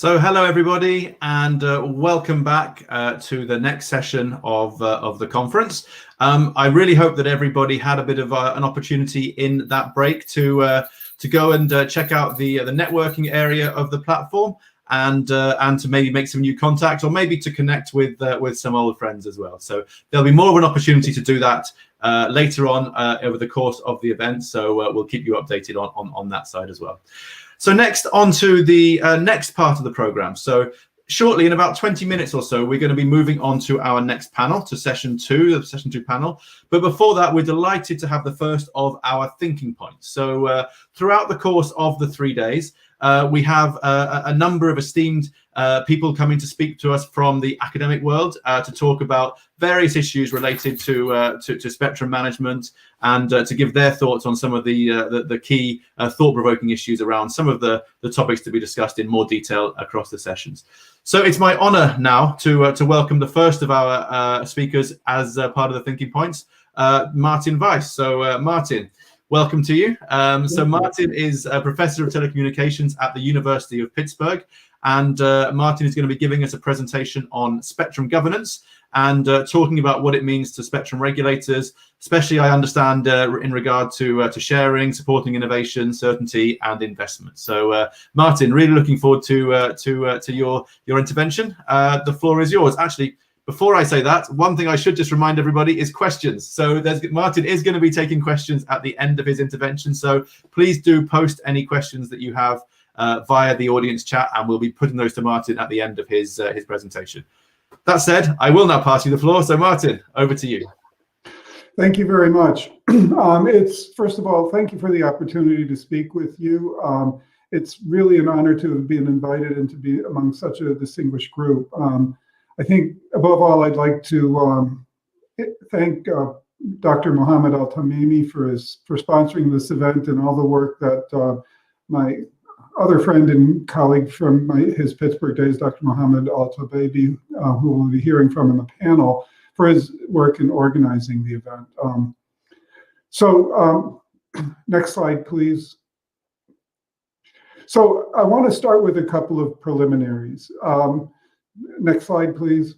So hello everybody, and welcome back to the next session of the conference. I really hope that everybody had a bit of an opportunity in that break to go and check out the networking area of the platform, and to maybe make some new contacts, or maybe to connect with some old friends as well. So there'll be more of an opportunity to do that later on over the course of the event. So we'll keep you updated on that side as well. So next, on to the next part of the program. So shortly, in about 20 minutes or so, we're going to be moving on to our next panel, to session 2, the session 2 panel. But before that, we're delighted to have the first of our thinking points. So throughout the course of the 3 days, we have a number of esteemed people coming to speak to us from the academic world to talk about various issues related to spectrum management, and to give their thoughts on some of the key thought-provoking issues around some of the topics to be discussed in more detail across the sessions. So it's my honor now to welcome the first of our speakers as part of the Thinking Points, Martin Weiss. So Martin, welcome to you. So Martin is a professor of telecommunications at the University of Pittsburgh, and Martin is going to be giving us a presentation on spectrum governance and talking about what it means to spectrum regulators, especially, I understand, in regard to sharing, supporting innovation, certainty, and investment. So Martin, really looking forward to your intervention. The floor is yours. Actually, before I say that, one thing I should just remind everybody is questions. So Martin is going to be taking questions at the end of his intervention. So please do post any questions that you have via the audience chat, and we'll be putting those to Martin at the end of his presentation. That said, I will now pass you the floor. So Martin, over to you. Thank you very much. First of all, thank you for the opportunity to speak with you. It's really an honor to have been invited and to be among such a distinguished group. I think above all, I'd like to thank Dr. Mohammed Al-Tamimi for sponsoring this event, and all the work that my other friend and colleague from his Pittsburgh days, Dr. Mohammed Al-Tabaidi, who we'll be hearing from in the panel, for his work in organizing the event. Next slide, please. So I want to start with a couple of preliminaries. Next slide, please.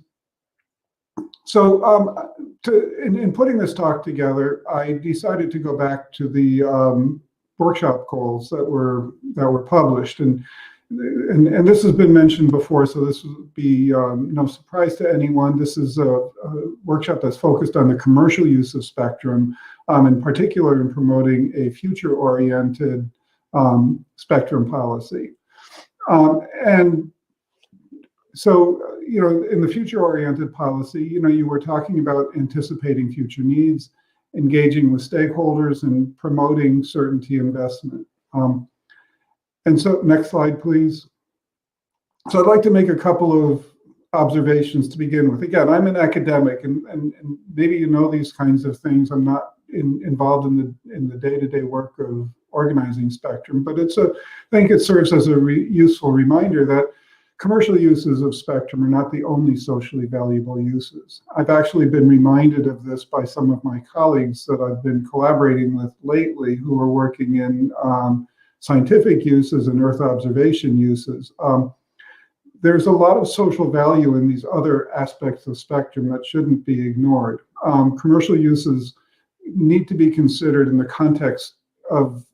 So in putting this talk together, I decided to go back to the workshop goals that were published, and this has been mentioned before, so this will be no surprise to anyone. This is a workshop that's focused on the commercial use of spectrum, in particular in promoting a future-oriented spectrum policy. And so, in the future-oriented policy, you were talking about anticipating future needs, engaging with stakeholders, and promoting certainty investment. And so, next slide, please. So I'd like to make a couple of observations to begin with. Again, I'm an academic, and maybe you know these kinds of things. I'm not involved in the day-to-day work of organizing spectrum, but I think it serves as a useful reminder that commercial uses of spectrum are not the only socially valuable uses. I've actually been reminded of this by some of my colleagues that I've been collaborating with lately, who are working in scientific uses and Earth observation uses. There's a lot of social value in these other aspects of spectrum that shouldn't be ignored. Commercial uses need to be considered in the context of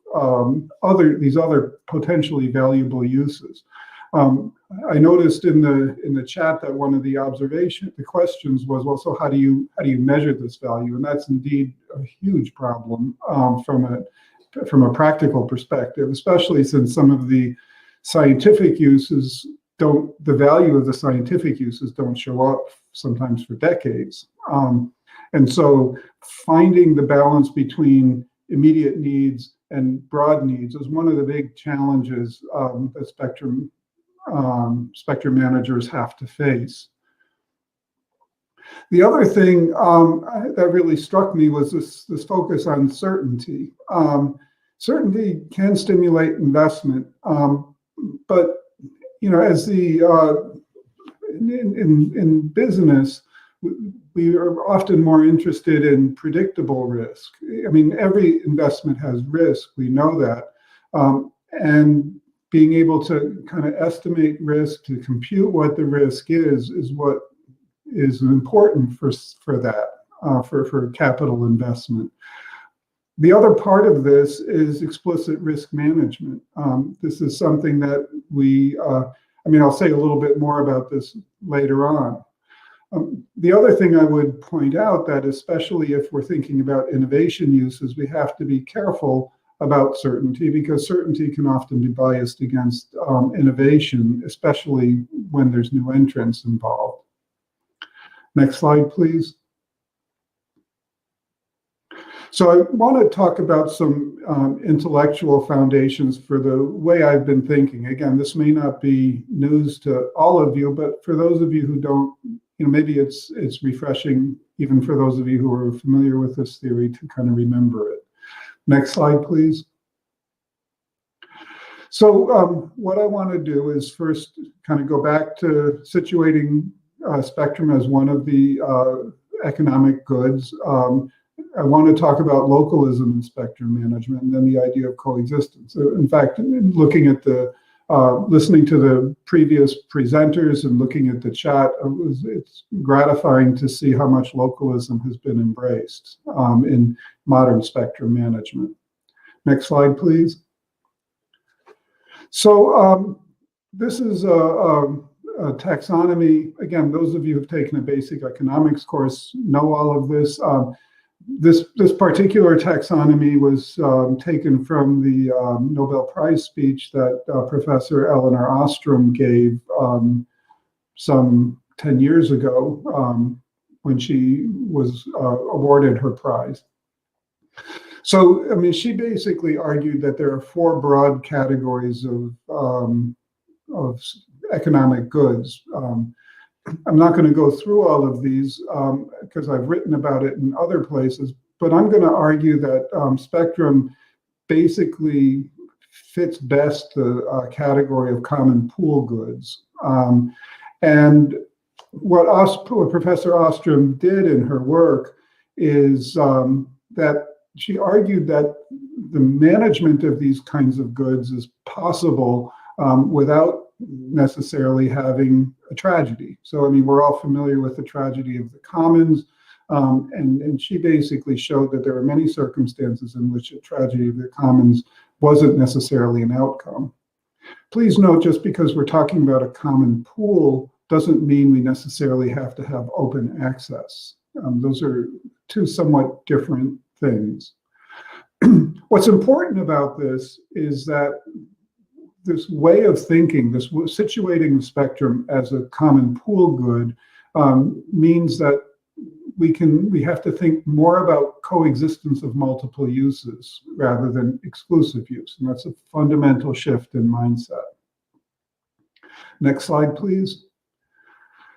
these other potentially valuable uses. I noticed in the chat that one of the questions was, well, so how do you measure this value? And that's indeed a huge problem from a practical perspective, especially since some of the scientific uses the value of the scientific uses don't show up sometimes for decades. And so finding the balance between immediate needs and broad needs is one of the big challenges that spectrum managers have to face. The other thing that really struck me was this focus on certainty. Certainty can stimulate investment, but as in business, we are often more interested in predictable risk. I mean, every investment has risk. We know that, and being able to kind of estimate risk, to compute what the risk is what is important for capital investment. The other part of this is explicit risk management. This is something that I'll say a little bit more about this later on. The other thing I would point out, that especially if we're thinking about innovation uses, we have to be careful about certainty, because certainty can often be biased against innovation, especially when there's new entrants involved. Next slide, please. So I want to talk about some intellectual foundations for the way I've been thinking. Again, this may not be news to all of you, but for those of you who don't, maybe it's refreshing, even for those of you who are familiar with this theory, to kind of remember it. Next slide, please. So what I want to do is first kind of go back to situating spectrum as one of the economic goods. I want to talk about localism in spectrum management, and then the idea of coexistence. In fact, looking at listening to the previous presenters and looking at the chat, it's gratifying to see how much localism has been embraced in modern spectrum management. Next slide, please. So this is a taxonomy. Again, those of you who've taken a basic economics course know all of this. This particular taxonomy was taken from the Nobel Prize speech that Professor Elinor Ostrom gave some 10 years ago when she was awarded her prize. So, she basically argued that there are four broad categories of economic goods. I'm not going to go through all of these because I've written about it in other places, but I'm going to argue that spectrum basically fits best the category of common pool goods. And what Professor Ostrom did in her work is that she argued that the management of these kinds of goods is possible without necessarily having a tragedy. So, we're all familiar with the tragedy of the commons, and she basically showed that there are many circumstances in which a tragedy of the commons wasn't necessarily an outcome. Please note, just because we're talking about a common pool doesn't mean we necessarily have to have open access. Those are two somewhat different things. What's important about this is that this way of thinking, this situating the spectrum as a common pool good, means that we have to think more about coexistence of multiple uses rather than exclusive use, and that's a fundamental shift in mindset. Next slide, please.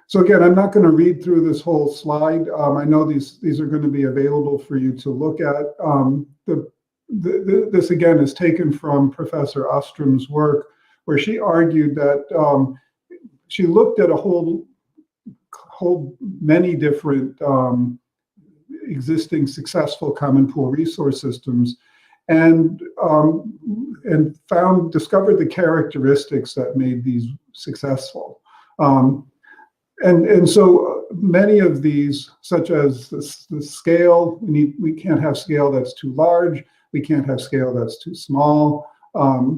So again, I'm not going to read through this whole slide. I know these are going to be available for you to look at. This again is taken from Professor Ostrom's work, where she argued that she looked at a whole many different existing successful common pool resource systems, and discovered the characteristics that made these successful. And so many of these, such as the scale, we can't have scale that's too large. We can't have scale that's too small.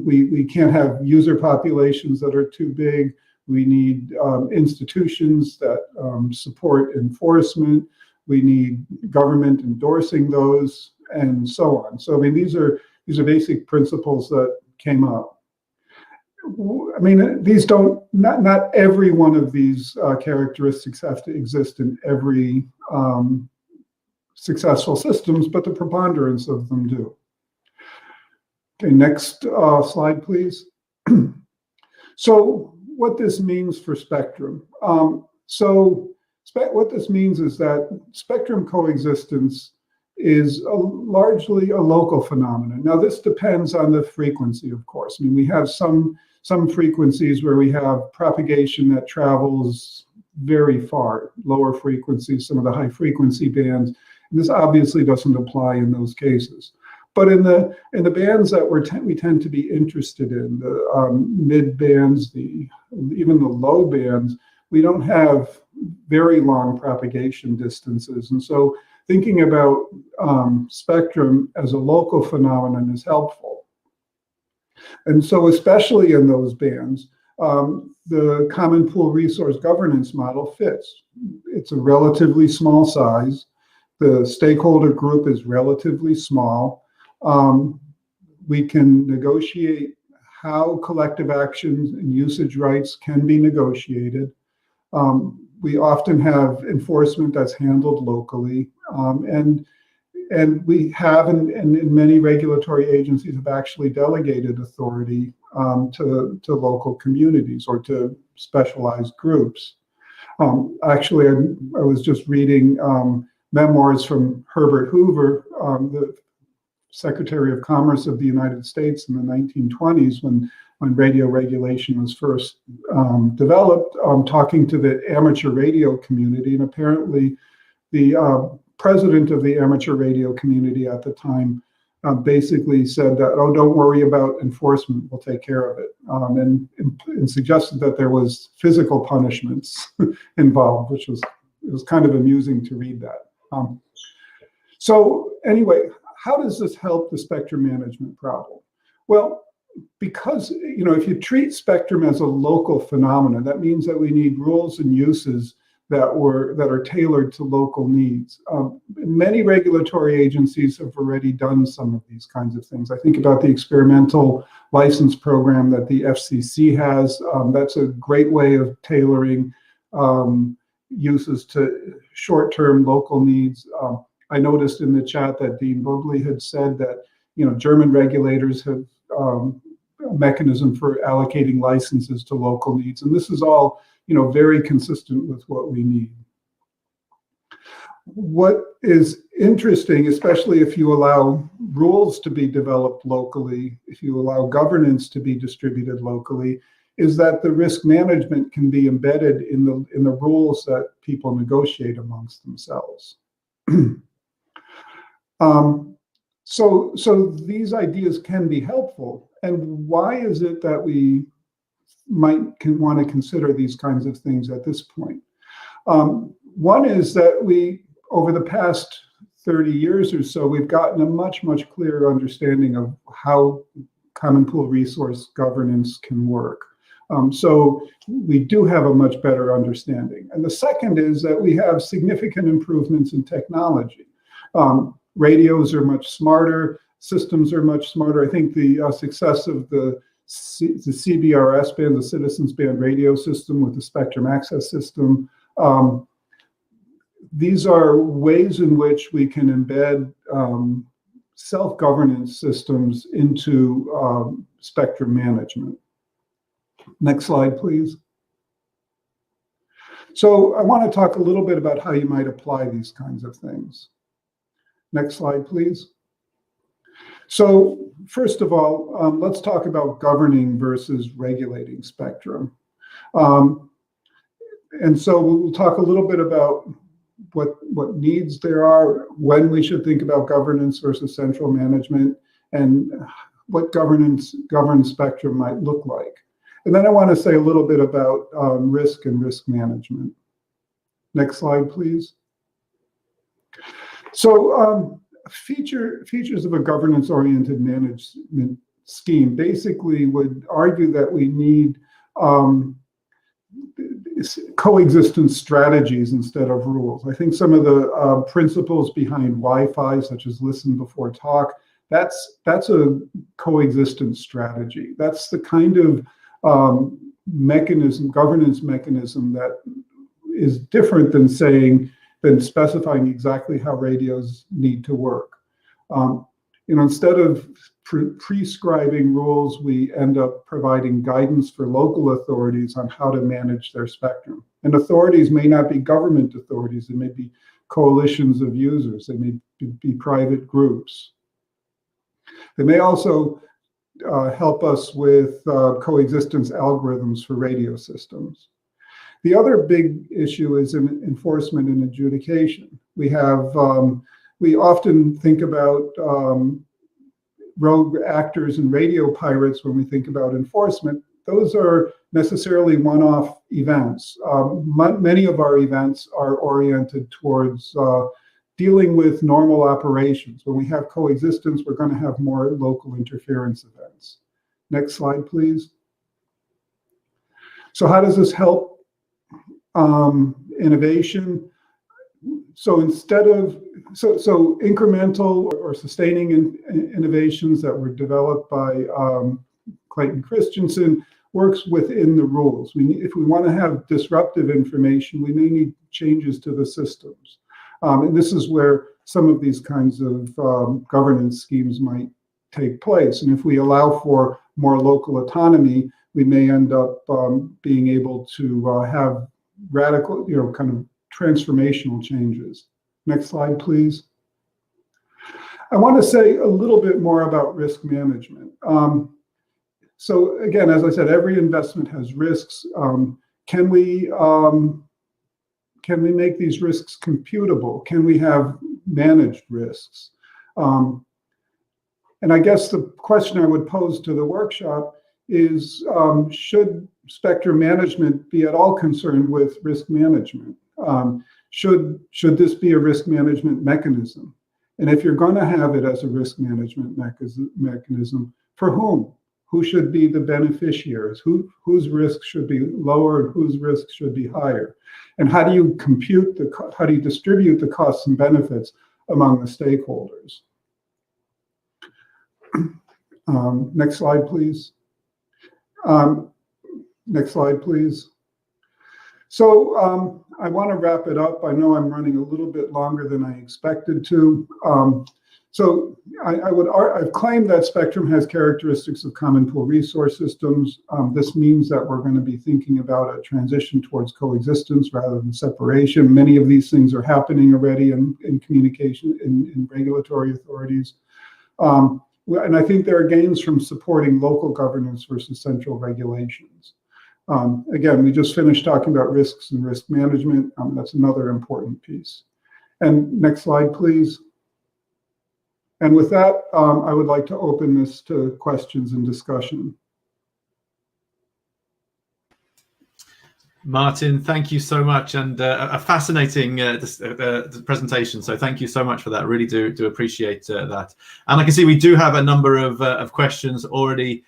We can't have user populations that are too big. We need institutions that support enforcement. We need government endorsing those, and so on. So these are basic principles that came up. These not every one of these characteristics have to exist in every successful systems, but the preponderance of them do. Okay, next slide, please. So what this means for spectrum. What this means is that spectrum coexistence is largely a local phenomenon. Now, this depends on the frequency, of course. We have some frequencies where we have propagation that travels very far, lower frequencies, some of the high frequency bands. And this obviously doesn't apply in those cases. But in the bands that we tend to be interested in, the mid bands, even the low bands, we don't have very long propagation distances, and so thinking about spectrum as a local phenomenon is helpful. And so, especially in those bands, the Common Pool Resource Governance model fits. It's a relatively small size. The stakeholder group is relatively small. We can negotiate how collective actions and usage rights can be negotiated. We often have enforcement that's handled locally, and we have, and many regulatory agencies have actually delegated authority to local communities or to specialized groups. Actually, I was just reading memoirs from Herbert Hoover, the Secretary of Commerce of the United States in the 1920s, when radio regulation was first developed, talking to the amateur radio community. And apparently the president of the amateur radio community at the time basically said that, oh, don't worry about enforcement, we'll take care of it, and suggested that there was physical punishments involved, which was, it was kind of amusing to read that. So anyway, how does this help the spectrum management problem? Well, because, you know, if you treat spectrum as a local phenomenon, that means that we need rules and uses that are tailored to local needs. Many regulatory agencies have already done some of these kinds of things. I think about the experimental license program that the FCC has. That's a great way of tailoring uses to short-term local needs. I noticed in the chat that Dean Bogley had said that, you know, German regulators have a mechanism for allocating licenses to local needs, and this is all, you know, very consistent with what we need. What is interesting, especially if you allow rules to be developed locally, if you allow governance to be distributed locally, is that the risk management can be embedded in the rules that people negotiate amongst themselves. So these ideas can be helpful. And why is it that we might want to consider these kinds of things at this point? One is that we, over the past 30 years or so, we've gotten a much, much clearer understanding of how common pool resource governance can work. So we do have a much better understanding. And the second is that we have significant improvements in technology. Radios are much smarter, systems are much smarter. I think the success of the CBRS band, the Citizens Band radio system with the Spectrum Access System, these are ways in which we can embed self-governance systems into spectrum management. Next slide, please. So I want to talk a little bit about how you might apply these kinds of things. Next slide, please. So first of all, let's talk about governing versus regulating spectrum. And so we'll talk a little bit about what needs there are, when we should think about governance versus central management, and what governed spectrum might look like. And then I want to say a little bit about risk and risk management. Next slide, please. So features of a governance-oriented management scheme basically would argue that we need coexistence strategies instead of rules. I think some of the principles behind Wi-Fi, such as listen before talk, that's a coexistence strategy. That's the kind of governance mechanism that is different than specifying exactly how radios need to work. Instead of prescribing rules, we end up providing guidance for local authorities on how to manage their spectrum. And authorities may not be government authorities, they may be coalitions of users, they may be private groups. They may also help us with coexistence algorithms for radio systems. The other big issue is in enforcement and adjudication. We often think about rogue actors and radio pirates, when we think about enforcement, those are necessarily one-off events. Many of our events are oriented towards dealing with normal operations. When we have coexistence, we're going to have more local interference events. Next slide, please. So how does this help innovation? So instead of, so incremental or sustaining innovations that were developed by Clayton Christensen works within the rules. If we want to have disruptive information, we may need changes to the systems. And this is where some of these kinds of governance schemes might take place. And if we allow for more local autonomy, we may end up being able to have radical, kind of transformational changes. Next slide, please. I want to say a little bit more about risk management. So again, as I said, every investment has risks. Can we make these risks computable? Can we have managed risks? And I guess the question I would pose to the workshop is, should spectrum management be at all concerned with risk management? Should this be a risk management mechanism? And if you're going to have it as a risk management mechanism, for whom? Who should be the beneficiaries? Whose risk should be lower and whose risk should be higher? And how do you how do you distribute the costs and benefits among the stakeholders? Next slide, please. Next slide, please. So I want to wrap it up. I know I'm running a little bit longer than I expected to. So I've claimed that spectrum has characteristics of common pool resource systems. This means that we're going to be thinking about a transition towards coexistence rather than separation. Many of these things are happening already in communication, in regulatory authorities. And I think there are gains from supporting local governance versus central regulations. Again, we just finished talking about risks and risk management. That's another important piece. And next slide, please. And with that, I would like to open this to questions and discussion. Martin, thank you so much, and a fascinating presentation. So thank you so much for that. Really do appreciate that. And I can see we do have a number of questions already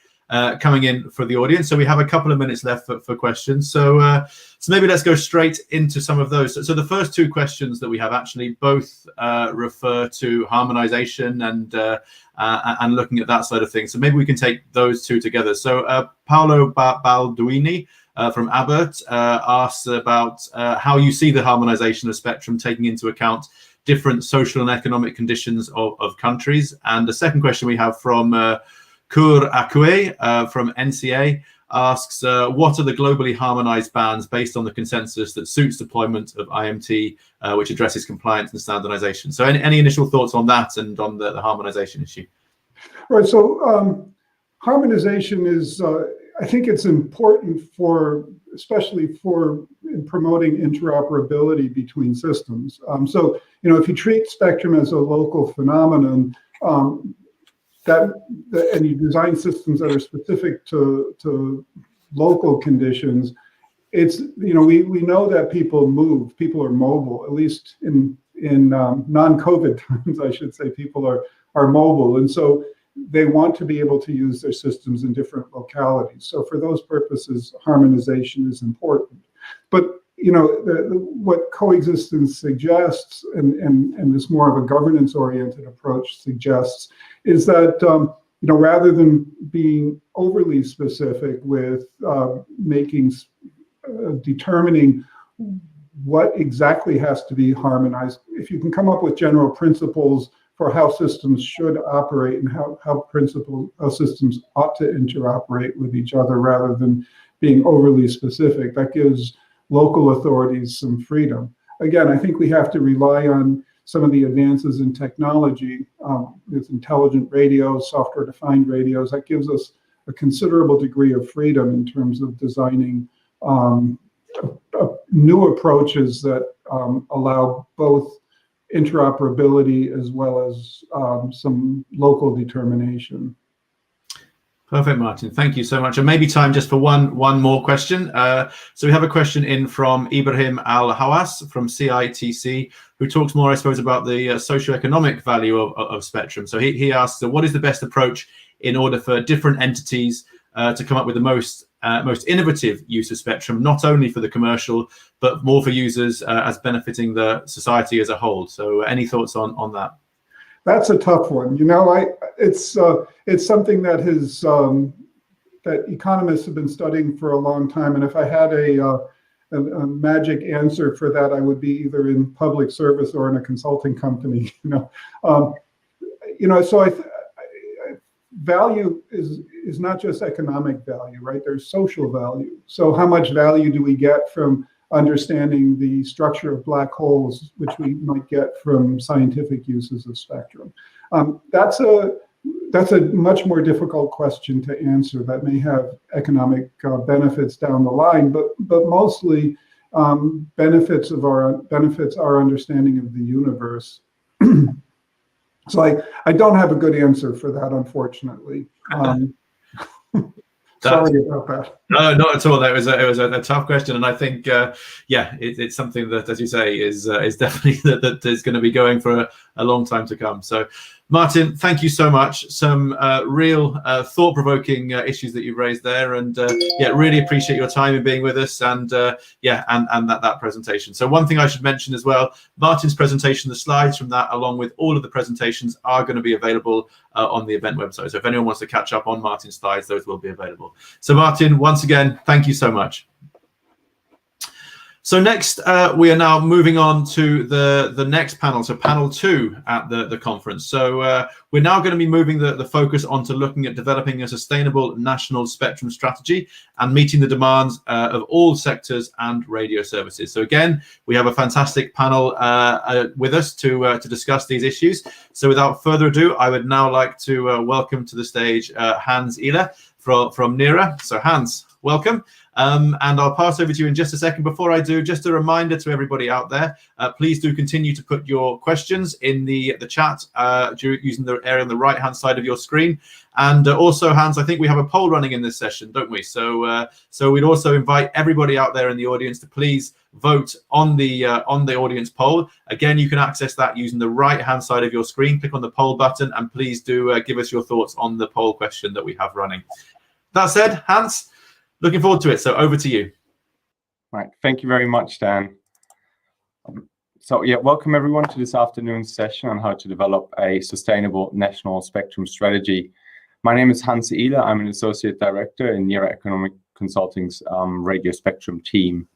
coming in for the audience. So we have a couple of minutes left for questions. So maybe let's go straight into some of those. So the first two questions that we have actually both refer to harmonization and looking at that side of things. So maybe we can take those two together. So Paolo Balduini from Abbott asks about how you see the harmonization of spectrum taking into account different social and economic conditions of countries. And the second question we have from Kur Akue from NCA asks, what are the globally harmonized bands based on the consensus that suits deployment of IMT, which addresses compliance and standardization? So any initial thoughts on that and on the harmonization issue? Right, so harmonization is, I think it's important especially for promoting interoperability between systems. So, if you treat spectrum as a local phenomenon, and you design systems that are specific to local conditions, it's, we know that people move, people are mobile, at least in non-COVID times, I should say, people are mobile. And so they want to be able to use their systems in different localities. So for those purposes, harmonization is important. But what coexistence suggests, and this more of a governance-oriented approach suggests, is that rather than being overly specific with determining what exactly has to be harmonized, if you can come up with general principles for how systems should operate and how systems ought to interoperate with each other rather than being overly specific, that gives local authorities some freedom. Again, I think we have to rely on some of the advances in technology with intelligent radios, software-defined radios. That gives us a considerable degree of freedom in terms of designing new approaches that allow both interoperability as well as some local determination. Perfect, Martin. Thank you so much. And maybe time just for one more question. So we have a question in from Ibrahim Al-Hawas from CITC, who talks more, I suppose, about the socioeconomic value of spectrum. So he asks, what is the best approach in order for different entities to come up with the most innovative use of spectrum, not only for the commercial, but more for users as benefiting the society as a whole? So any thoughts on that? That's a tough one. You know, it's something that that economists have been studying for a long time. And if I had a magic answer for that, I would be either in public service or in a consulting company. So value is not just economic value, right? There's social value. So how much value do we get from understanding the structure of black holes, which we might get from scientific uses of spectrum? That's a much more difficult question to answer. That may have economic benefits down the line, but mostly benefits our understanding of the universe. So I don't have a good answer for that, unfortunately. Sorry about that. No, not at all. It was a tough question, and I think, it's something that, as you say, is definitely that is going to be going for a long time to come. So, Martin, thank you so much. Some real thought-provoking issues that you've raised there, and really appreciate your time in being with us, and that presentation. So one thing I should mention as well, Martin's presentation, the slides from that, along with all of the presentations, are going to be available on the event website. So if anyone wants to catch up on Martin's slides, those will be available. So Martin, once again, thank you so much. So next, we are now moving on to the next panel, so panel 2 at the conference. So we're now going to be moving the focus onto looking at developing a sustainable national spectrum strategy and meeting the demands of all sectors and radio services. So again, we have a fantastic panel with us to discuss these issues. So without further ado, I would now like to welcome to the stage Hans Ihler from NERA. So Hans, welcome. And I'll pass over to you in just a second. Before I do, just a reminder to everybody out there, please do continue to put your questions in the chat using the area on the right-hand side of your screen. And also, Hans, I think we have a poll running in this session, don't we? So we'd also invite everybody out there in the audience to please vote on the audience poll. Again, you can access that using the right-hand side of your screen. Click on the poll button, and please do give us your thoughts on the poll question that we have running. That said, Hans, looking forward to it. So over to you. Right. Thank you very much, Dan. So welcome everyone to this afternoon's session on how to develop a sustainable national spectrum strategy. My name is Hans Ihler. I'm an associate director in NERA Economic Consulting's radio spectrum team.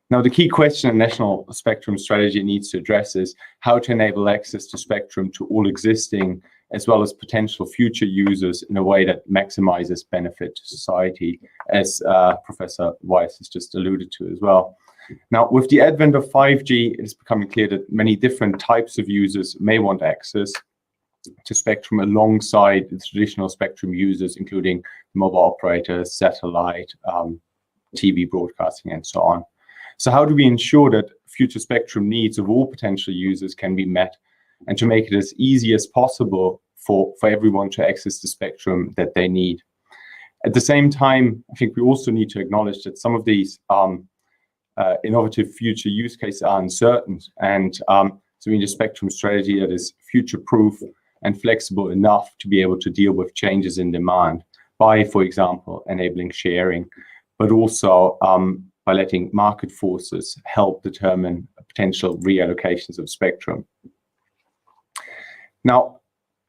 Now, the key question a national spectrum strategy needs to address is how to enable access to spectrum to all existing as well as potential future users in a way that maximizes benefit to society, as Professor Weiss has just alluded to as well. Now, with the advent of 5G, it is becoming clear that many different types of users may want access to spectrum alongside the traditional spectrum users, including mobile operators, satellite, TV broadcasting, and so on. So how do we ensure that future spectrum needs of all potential users can be met, and to make it as easy as possible for everyone to access the spectrum that they need? At the same time, I think we also need to acknowledge that some of these innovative future use cases are uncertain, and so we need a spectrum strategy that is future-proof and flexible enough to be able to deal with changes in demand by, for example, enabling sharing, but also by letting market forces help determine potential reallocations of spectrum. Now,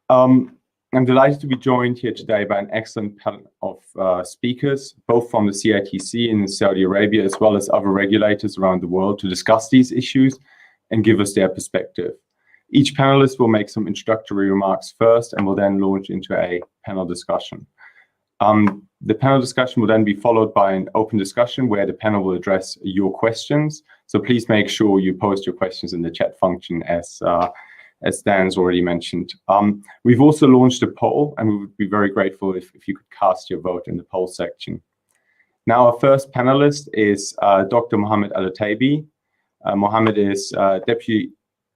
I'm delighted to be joined here today by an excellent panel of speakers, both from the CITC in Saudi Arabia, as well as other regulators around the world, to discuss these issues and give us their perspective. Each panelist will make some introductory remarks first, and will then launch into a panel discussion. The panel discussion will then be followed by an open discussion where the panel will address your questions. So please make sure you post your questions in the chat function, as Dan's already mentioned. We've also launched a poll, and we would be very grateful if you could cast your vote in the poll section. Now, our first panelist is Dr. Mohammed Al-Ataibi. Mohammed is Deputy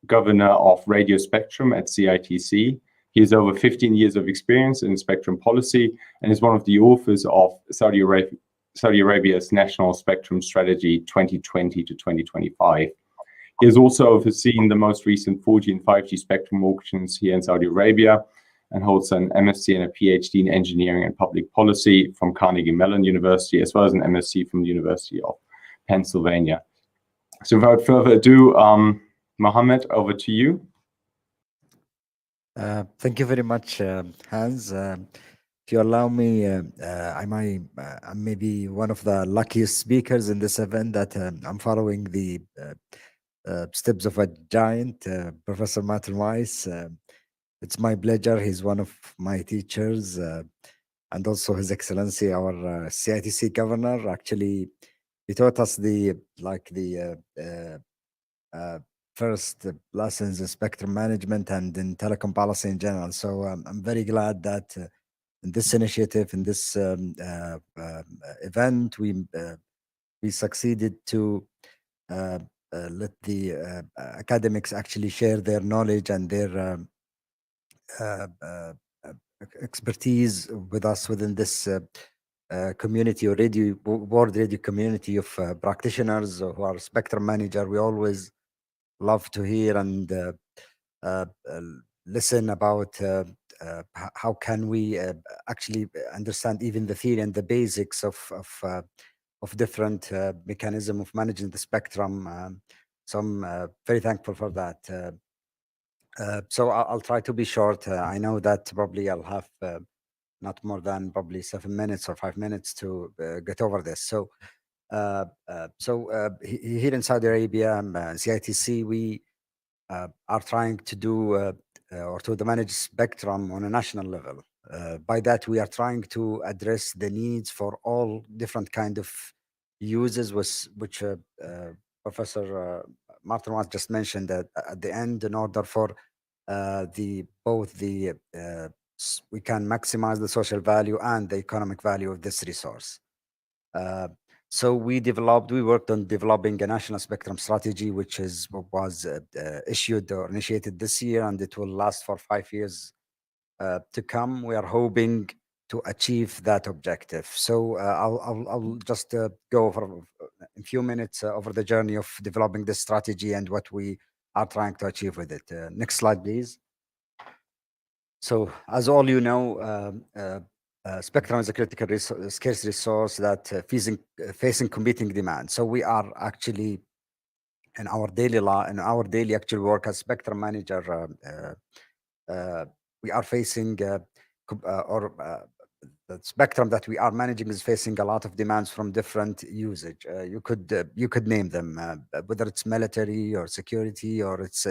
Governor of Radio Spectrum at CITC. He has over 15 years of experience in spectrum policy and is one of the authors of Saudi Arabia's National Spectrum Strategy 2020 to 2025. He has also overseen the most recent 4G and 5G spectrum auctions here in Saudi Arabia and holds an MSc and a PhD in Engineering and Public Policy from Carnegie Mellon University, as well as an MSc from the University of Pennsylvania. So without further ado, Mohammed, over to you. Thank you very much, Hans. If you allow me, I may be one of the luckiest speakers in this event that I'm following the steps of a giant, Professor Martin Weiss. It's my pleasure. He's one of my teachers, and also His Excellency, our CITC Governor. Actually, he taught us the first lessons in spectrum management and in telecom policy in general. So I'm very glad that in this initiative, in this event, we succeeded to let the academics actually share their knowledge and their expertise with us within this community or world radio community of practitioners who are spectrum manager. We always love to hear and listen about how can we actually understand even the theory and the basics of different mechanism of managing the spectrum. So I'm very thankful for that. So I'll try to be short. I know that probably I'll have not more than probably 7 minutes or 5 minutes to get over this. So here in Saudi Arabia, CITC, we are trying to do or to manage spectrum on a national level. By that, we are trying to address the needs for all different kind of uses, which Professor Martin Weiss just mentioned that at the end, in order for we can maximize the social value and the economic value of this resource. So we worked on developing a national spectrum strategy, which was issued or initiated this year, and it will last for 5 years to come. We are hoping to achieve that objective. So I'll just go over a few minutes over the journey of developing this strategy and what we are trying to achieve with it. Next slide, please. So as all you know, spectrum is a critical scarce resource that facing competing demand. So we are actually in our daily actual work as spectrum manager, we are facing the spectrum that we are managing is facing a lot of demands from different usage. You could name them, whether it's military or security or it's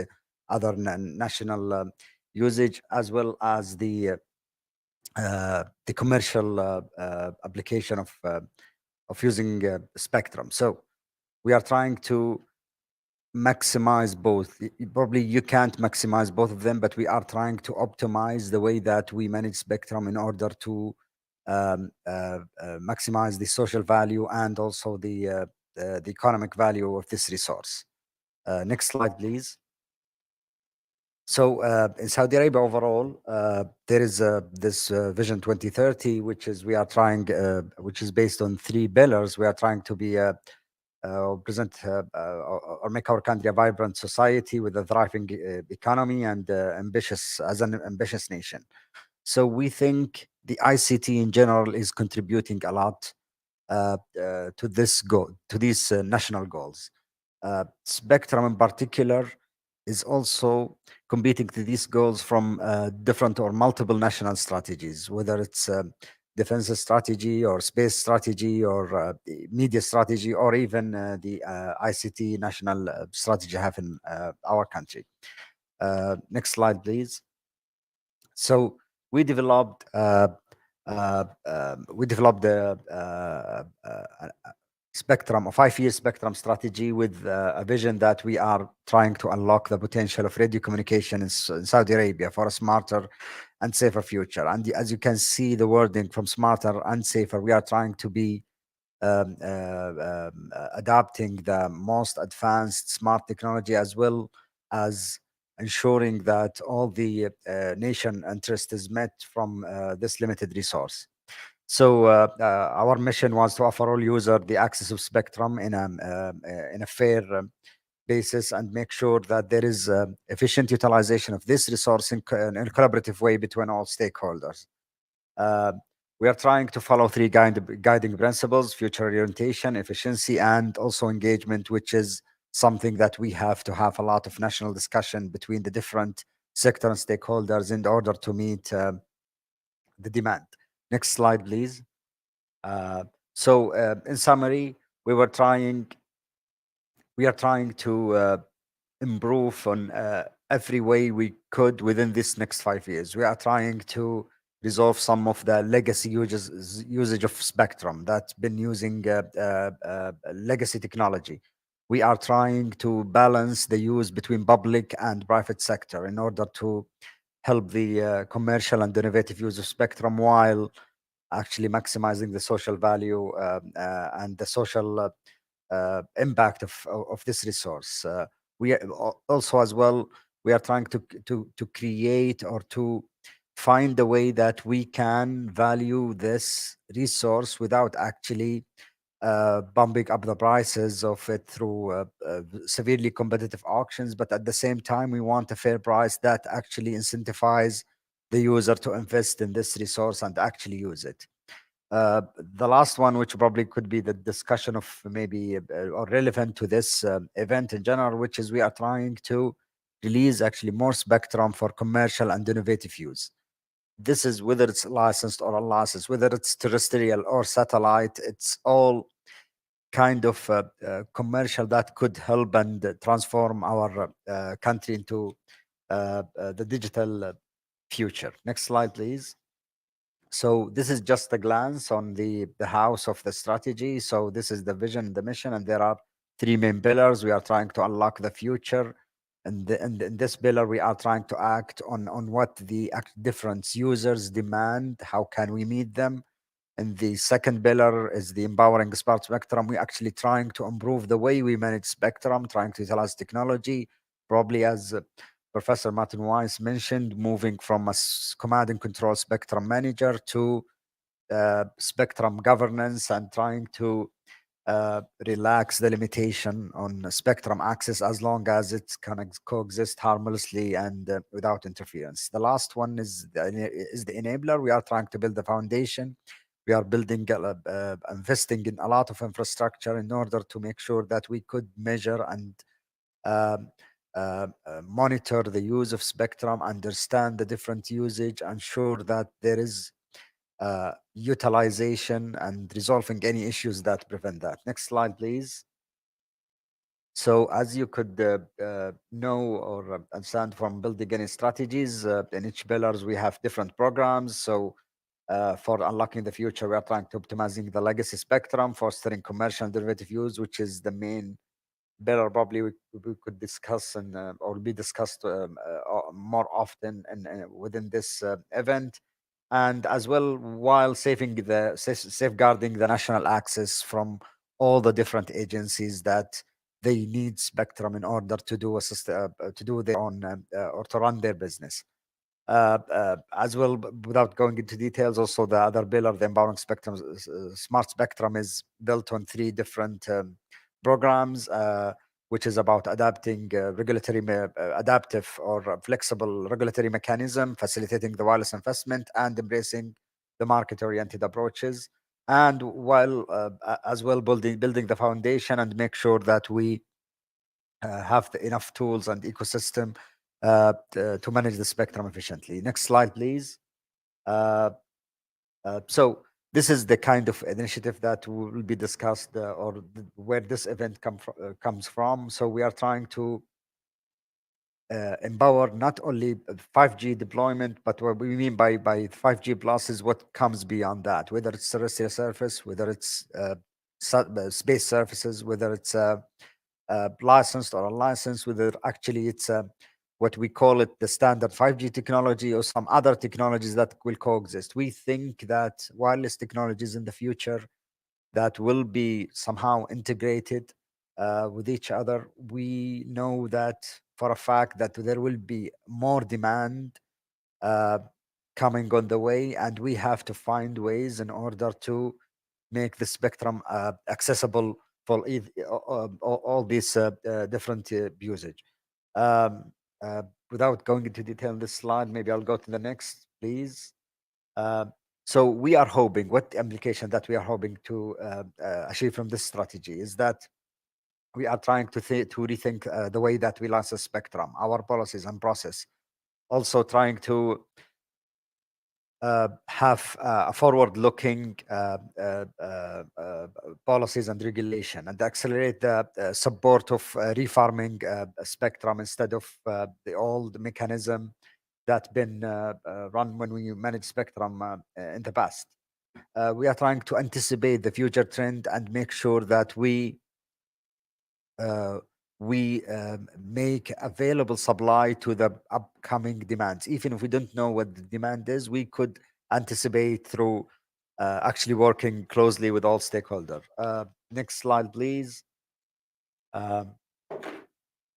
other national usage, as well as the commercial application of using spectrum. So we are trying to maximize both. Probably you can't maximize both of them, but we are trying to optimize the way that we manage spectrum in order to maximize the social value and also the economic value of this resource. Next slide, please. So in Saudi Arabia overall, there is this Vision 2030, which is which is based on 3 pillars. We are trying to be present or make our country a vibrant society with a thriving economy and as an ambitious nation. So we think the ICT in general is contributing a lot to this goal, to these national goals. Spectrum in particular is also competing to these goals from different or multiple national strategies, whether it's defense strategy or space strategy or media strategy, or even the ICT national strategy have in our country. Next slide, please. So we developed the spectrum, a 5-year spectrum strategy with a vision that we are trying to unlock the potential of radio communication in Saudi Arabia for a smarter and safer future. And as you can see, the wording from smarter and safer, we are trying to be adopting the most advanced smart technology, as well as ensuring that all the nation interest is met from this limited resource. So our mission was to offer all users the access of spectrum in a fair basis and make sure that there is efficient utilization of this resource in a collaborative way between all stakeholders. We are trying to follow three guiding principles: future orientation, efficiency, and also engagement, which is something that we have to have a lot of national discussion between the different sector and stakeholders in order to meet the demand. Next slide, please. In summary, we are trying to improve on every way we could within this next 5 years. We are trying to resolve some of the legacy usage of spectrum that's been using legacy technology. We are trying to balance the use between public and private sector in order to help the commercial and innovative use of spectrum while actually maximizing the social value and the social impact of this resource. We also, as well, we are trying to create or to find a way that we can value this resource without actually bumping up the prices of it through severely competitive auctions. But at the same time, we want a fair price that actually incentivizes the user to invest in this resource and actually use it. The last one, which probably could be the discussion of maybe or relevant to this event in general, which is we are trying to release actually more spectrum for commercial and innovative use. This is whether it's licensed or unlicensed, whether it's terrestrial or satellite, it's all kind of commercial that could help and transform our country into the digital future. Next slide, please. So this is just a glance on the house of the strategy. So this is the vision, the mission, and there are three main pillars. We are trying to unlock the future. And in this pillar, we are trying to act on what the different users demand. How can we meet them? And the second pillar is the empowering smart spectrum. We're actually trying to improve the way we manage spectrum, trying to utilize technology, probably as Professor Martin Weiss mentioned, moving from a command and control spectrum manager to spectrum governance and trying to relax the limitation on spectrum access as long as it can coexist harmlessly and without interference. The last one is the enabler. We are trying to build the foundation. We are building, investing in a lot of infrastructure in order to make sure that we could measure and monitor the use of spectrum, understand the different usage, ensure that there is utilization and resolving any issues that prevent that. Next slide, please. So as you could know or understand from building any strategies, in each pillars we have different programs. So for unlocking the future, we are trying to optimizing the legacy spectrum, fostering commercial and derivative use, which is the main pillar probably we could discuss and or be discussed more often and within this event. And as well, while safeguarding the national access from all the different agencies that they need spectrum in order to do to do their own or to run their business. As well, without going into details, also the other pillar, the empowering spectrum, smart spectrum, is built on three different programs, which is about adapting adaptive or flexible regulatory mechanism, facilitating the wireless investment, and embracing the market-oriented approaches. And while as well building the foundation and make sure that we have enough tools and ecosystem to manage the spectrum efficiently. Next slide, please. So this is the kind of initiative that will be discussed or where this event comes from. So we are trying to empower not only 5G deployment, but what we mean by 5G plus is what comes beyond that, whether it's terrestrial surface, whether it's space services, whether it's licensed or unlicensed, whether actually it's what we call it the standard 5G technology or some other technologies that will coexist. We think that wireless technologies in the future that will be somehow integrated with each other. We know that for a fact that there will be more demand coming on the way, and we have to find ways in order to make the spectrum accessible for all these different usage. Without going into detail in this slide, maybe I'll go to the next, please. So we are hoping, what the implication that we are hoping to achieve from this strategy is that we are trying to rethink the way that we license spectrum, our policies and process. Also trying to have a forward-looking policies and regulation, and accelerate the support of refarming spectrum instead of the old mechanism that's been run when we manage spectrum in the past. We are trying to anticipate the future trend and make sure that we make available supply to the upcoming demands. Even if we don't know what the demand is, we could anticipate through actually working closely with all stakeholders. Next slide, please.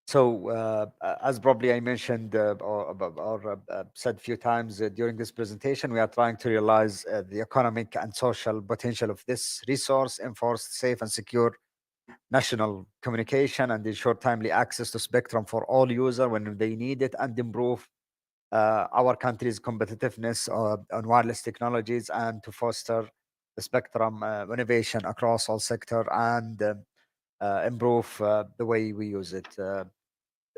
So as probably I mentioned or said a few times during this presentation, we are trying to realize the economic and social potential of this resource, enforce safe and secure national communication, and ensure timely access to spectrum for all users when they need it, and improve our country's competitiveness on wireless technologies, and to foster the spectrum innovation across all sectors, and improve the way we use it.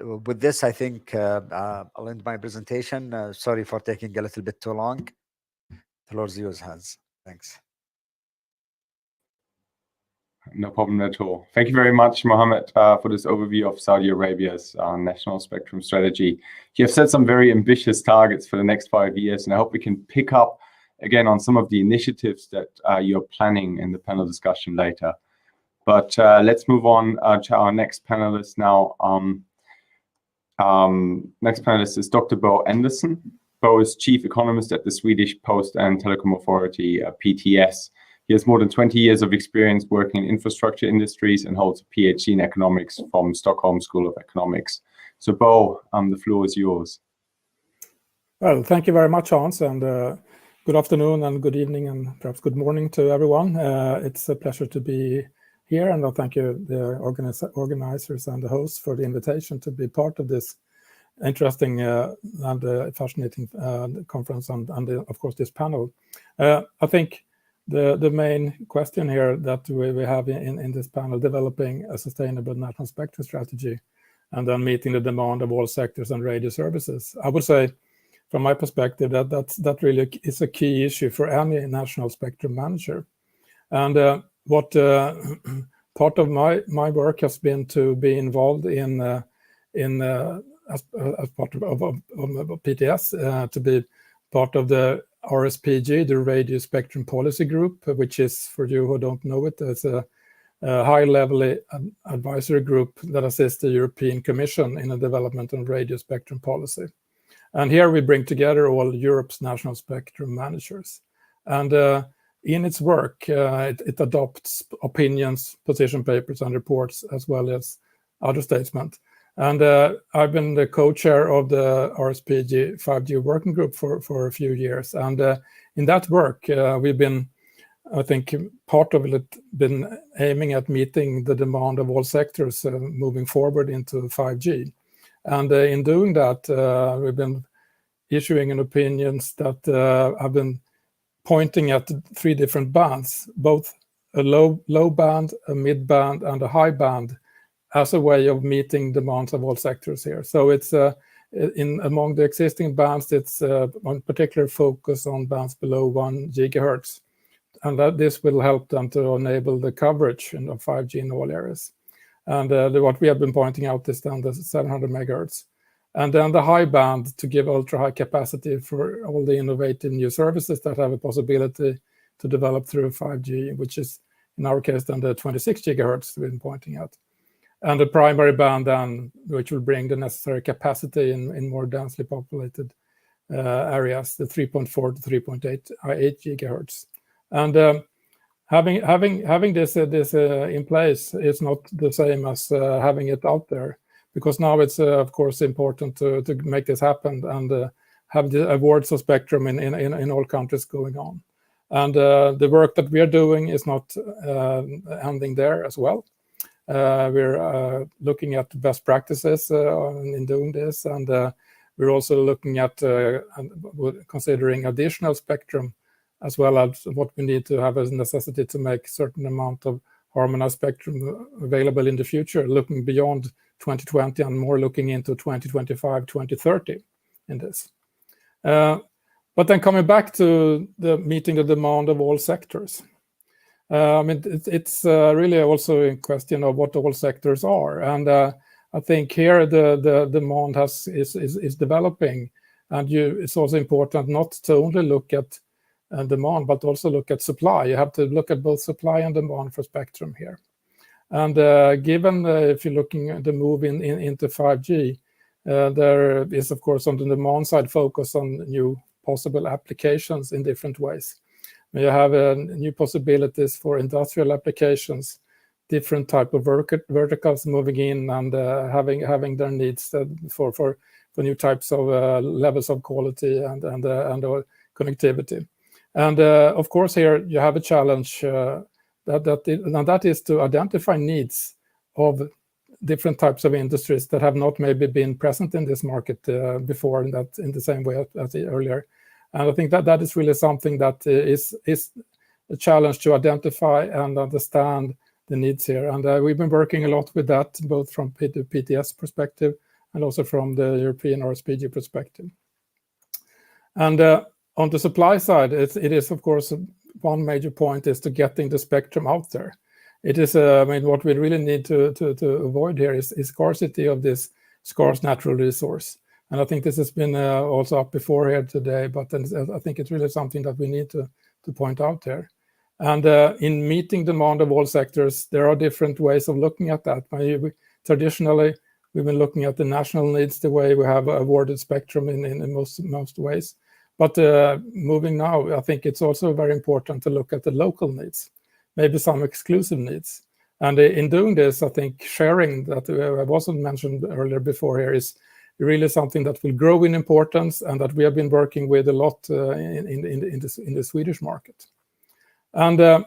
With this, I think I'll end my presentation. Sorry for taking a little bit too long. The floor's yours, Hans. Thanks. No problem at all. Thank you very much, Mohammed, for this overview of Saudi Arabia's national spectrum strategy. You have set some very ambitious targets for the next 5 years, and I hope we can pick up again on some of the initiatives that you're planning in the panel discussion later. But let's move on to our next panelist now. Next panelist is Dr. Bo Andersson. Bo is Chief Economist at the Swedish Post and Telecom Authority, PTS. He has more than 20 years of experience working in infrastructure industries and holds a PhD in economics from Stockholm School of Economics. So Bo, the floor is yours. Well, thank you very much, Hans, and good afternoon and good evening and perhaps good morning to everyone. It's a pleasure to be here, and I'll thank you, the organizers and the hosts, for the invitation to be part of this interesting and fascinating conference and of course this panel. I think the main question here that we have in this panel, developing a sustainable national spectrum strategy and then meeting the demand of all sectors and radio services. I would say, from my perspective, that really is a key issue for any national spectrum manager. And what part of my work has been to be involved in as part of PTS, to be part of the RSPG, the Radio Spectrum Policy Group, which is, for you who don't know it, it's a high-level advisory group that assists the European Commission in the development of radio spectrum policy. And here we bring together all Europe's national spectrum managers. And in its work, it adopts opinions, position papers, and reports, as well as other statements. And I've been the co-chair of the RSPG 5G working group for a few years. And in that work, we've been, I think, part of it been aiming at meeting the demand of all sectors moving forward into 5G. And in doing that, we've been issuing an opinions that have been pointing at 3 different bands, both a low band, a mid band, and a high band, as a way of meeting demands of all sectors here. So it's among the existing bands, it's on particular focus on bands below 1 gigahertz, and that this will help them to enable the coverage of 5G in all areas. And what we have been pointing out is then the 700 megahertz, and then the high band to give ultra high capacity for all the innovative new services that have a possibility to develop through 5G, which is in our case then the 26 gigahertz we've been pointing out. And the primary band then, which will bring the necessary capacity in more densely populated areas, the 3.4 to 3.8 gigahertz. And having this in place is not the same as having it out there, because now it's of course important to make this happen and have the awards of spectrum in all countries going on. And the work that we are doing is not ending there as well. We're looking at best practices in doing this, and we're also looking at considering additional spectrum, as well as what we need to have as a necessity to make certain amount of harmonized spectrum available in the future, looking beyond 2020 and more looking into 2025, 2030 in this. But then coming back to the meeting the demand of all sectors. I mean, it's really also a question of what all sectors are. And I think here the demand is developing. And it's also important not to only look at demand, but also look at supply. You have to look at both supply and demand for spectrum here. And given if you're looking at the move into 5G, there is, of course, on the demand side, focus on new possible applications in different ways. You have new possibilities for industrial applications, different type of verticals moving in and having their needs for new types of levels of quality and connectivity. And of course, here you have a challenge that is to identify needs of different types of industries that have not maybe been present in this market before in the same way as earlier. And I think that is really something that is a challenge to identify and understand the needs here. And we've been working a lot with that, both from PTS perspective and also from the European RSPG perspective. And on the supply side, it is, of course, one major point is to getting the spectrum out there. It is, I mean, what we really need to avoid here is scarcity of this scarce natural resource. And I think this has been also up before here today, but I think it's really something that we need to point out there. And in meeting demand of all sectors, there are different ways of looking at that. Traditionally, we've been looking at the national needs the way we have awarded spectrum in most ways. But moving now, I think it's also very important to look at the local needs, maybe some exclusive needs. And in doing this, I think sharing that I've also mentioned earlier before here is really something that will grow in importance and that we have been working with a lot in the Swedish market. And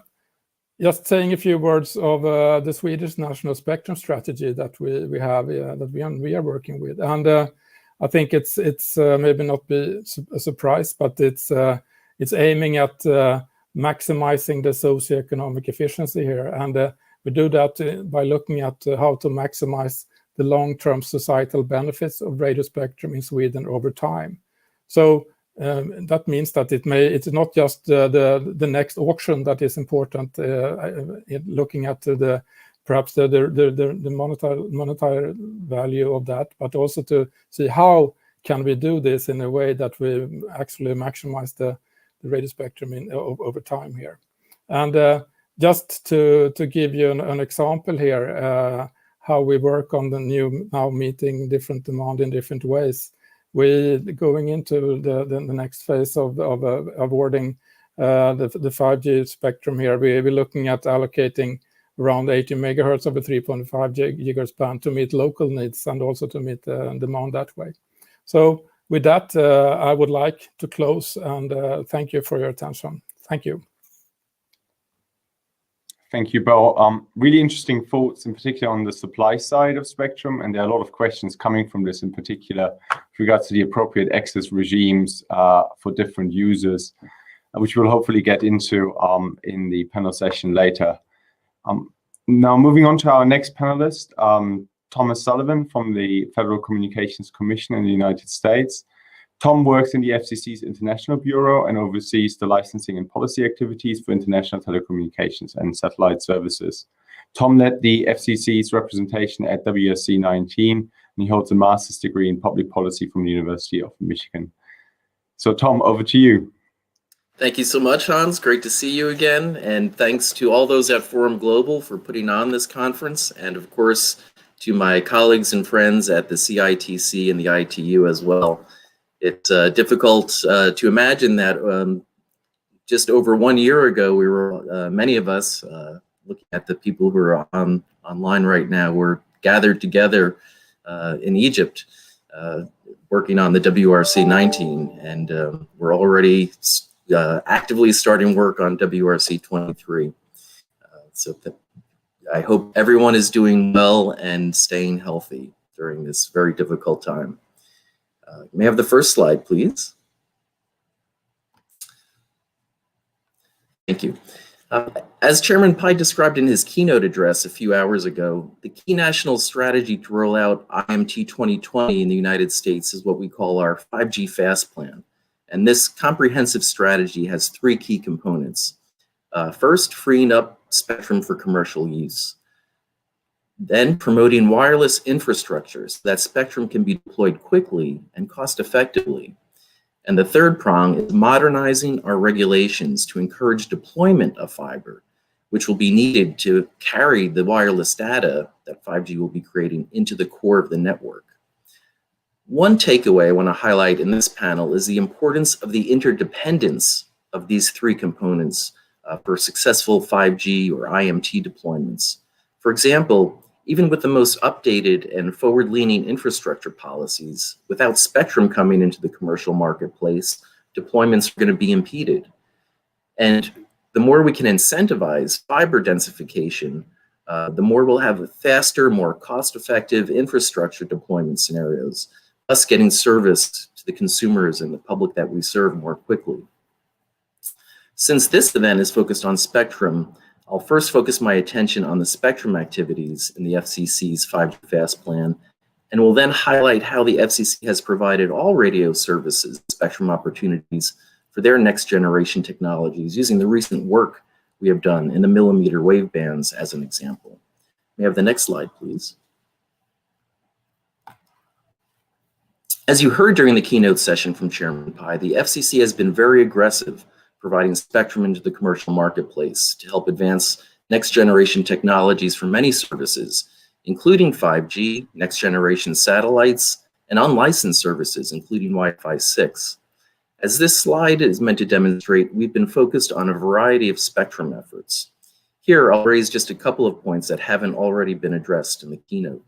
just saying a few words of the Swedish national spectrum strategy that we have, that we are working with. And I think it's maybe not be a surprise, but it's aiming at maximizing the socioeconomic efficiency here. And we do that by looking at how to maximize the long-term societal benefits of radio spectrum in Sweden over time. So that means that it's not just the next auction that is important, looking at perhaps the monetary value of that, but also to see how can we do this in a way that we actually maximize the radio spectrum over time here. And just to give you an example here, how we work on the new now meeting different demand in different ways. We going into the next phase of awarding the 5G spectrum here. We're looking at allocating around 80 megahertz of a 3.5 gigahertz band to meet local needs and also to meet demand that way. So with that, I would like to close and thank you for your attention. Thank you. Thank you, Bo. Really interesting thoughts, in particular on the supply side of spectrum, and there are a lot of questions coming from this, in particular with regards to the appropriate access regimes for different users, which we'll hopefully get into in the panel session later. Now, moving on to our next panelist, Thomas Sullivan from the Federal Communications Commission in the United States. Tom works in the FCC's International Bureau and oversees the licensing and policy activities for international telecommunications and satellite services. Tom led the FCC's representation at WSC 19, and he holds a master's degree in public policy from the University of Michigan. So Tom, over to you. Thank you so much, Hans. Great to see you again. And thanks to all those at Forum Global for putting on this conference. And of course, to my colleagues and friends at the CITC and the ITU as well. It's difficult to imagine that just over 1 year ago, we were, many of us, looking at the people who are online right now, were gathered together in Egypt, working on the WRC-19, and we're already actively starting work on WRC-23. I hope everyone is doing well and staying healthy during this very difficult time. May I have the first slide, please? Thank you. As Chairman Pai described in his keynote address a few hours ago, the key national strategy to roll out IMT 2020 in the United States is what we call our 5G FAST plan. And this comprehensive strategy has three key components. First, freeing up spectrum for commercial use. Then, promoting wireless infrastructure so that spectrum can be deployed quickly and cost effectively. And the third prong is modernizing our regulations to encourage deployment of fiber, which will be needed to carry the wireless data that 5G will be creating into the core of the network. One takeaway I want to highlight in this panel is the importance of the interdependence of these three components for successful 5G or IMT deployments. For example, even with the most updated and forward-leaning infrastructure policies, without spectrum coming into the commercial marketplace, deployments are going to be impeded. And the more we can incentivize fiber densification, the more we'll have faster, more cost-effective infrastructure deployment scenarios, thus getting service to the consumers and the public that we serve more quickly. Since this event is focused on spectrum, I'll first focus my attention on the spectrum activities in the FCC's 5G FAST plan, and will then highlight how the FCC has provided all radio services spectrum opportunities for their next generation technologies using the recent work we have done in the millimeter wave bands as an example. May I have the next slide, please? As you heard during the keynote session from Chairman Pai, the FCC has been very aggressive providing spectrum into the commercial marketplace to help advance next generation technologies for many services, including 5G, next generation satellites, and unlicensed services, including Wi-Fi 6. As this slide is meant to demonstrate, we've been focused on a variety of spectrum efforts. Here, I'll raise just a couple of points that haven't already been addressed in the keynote.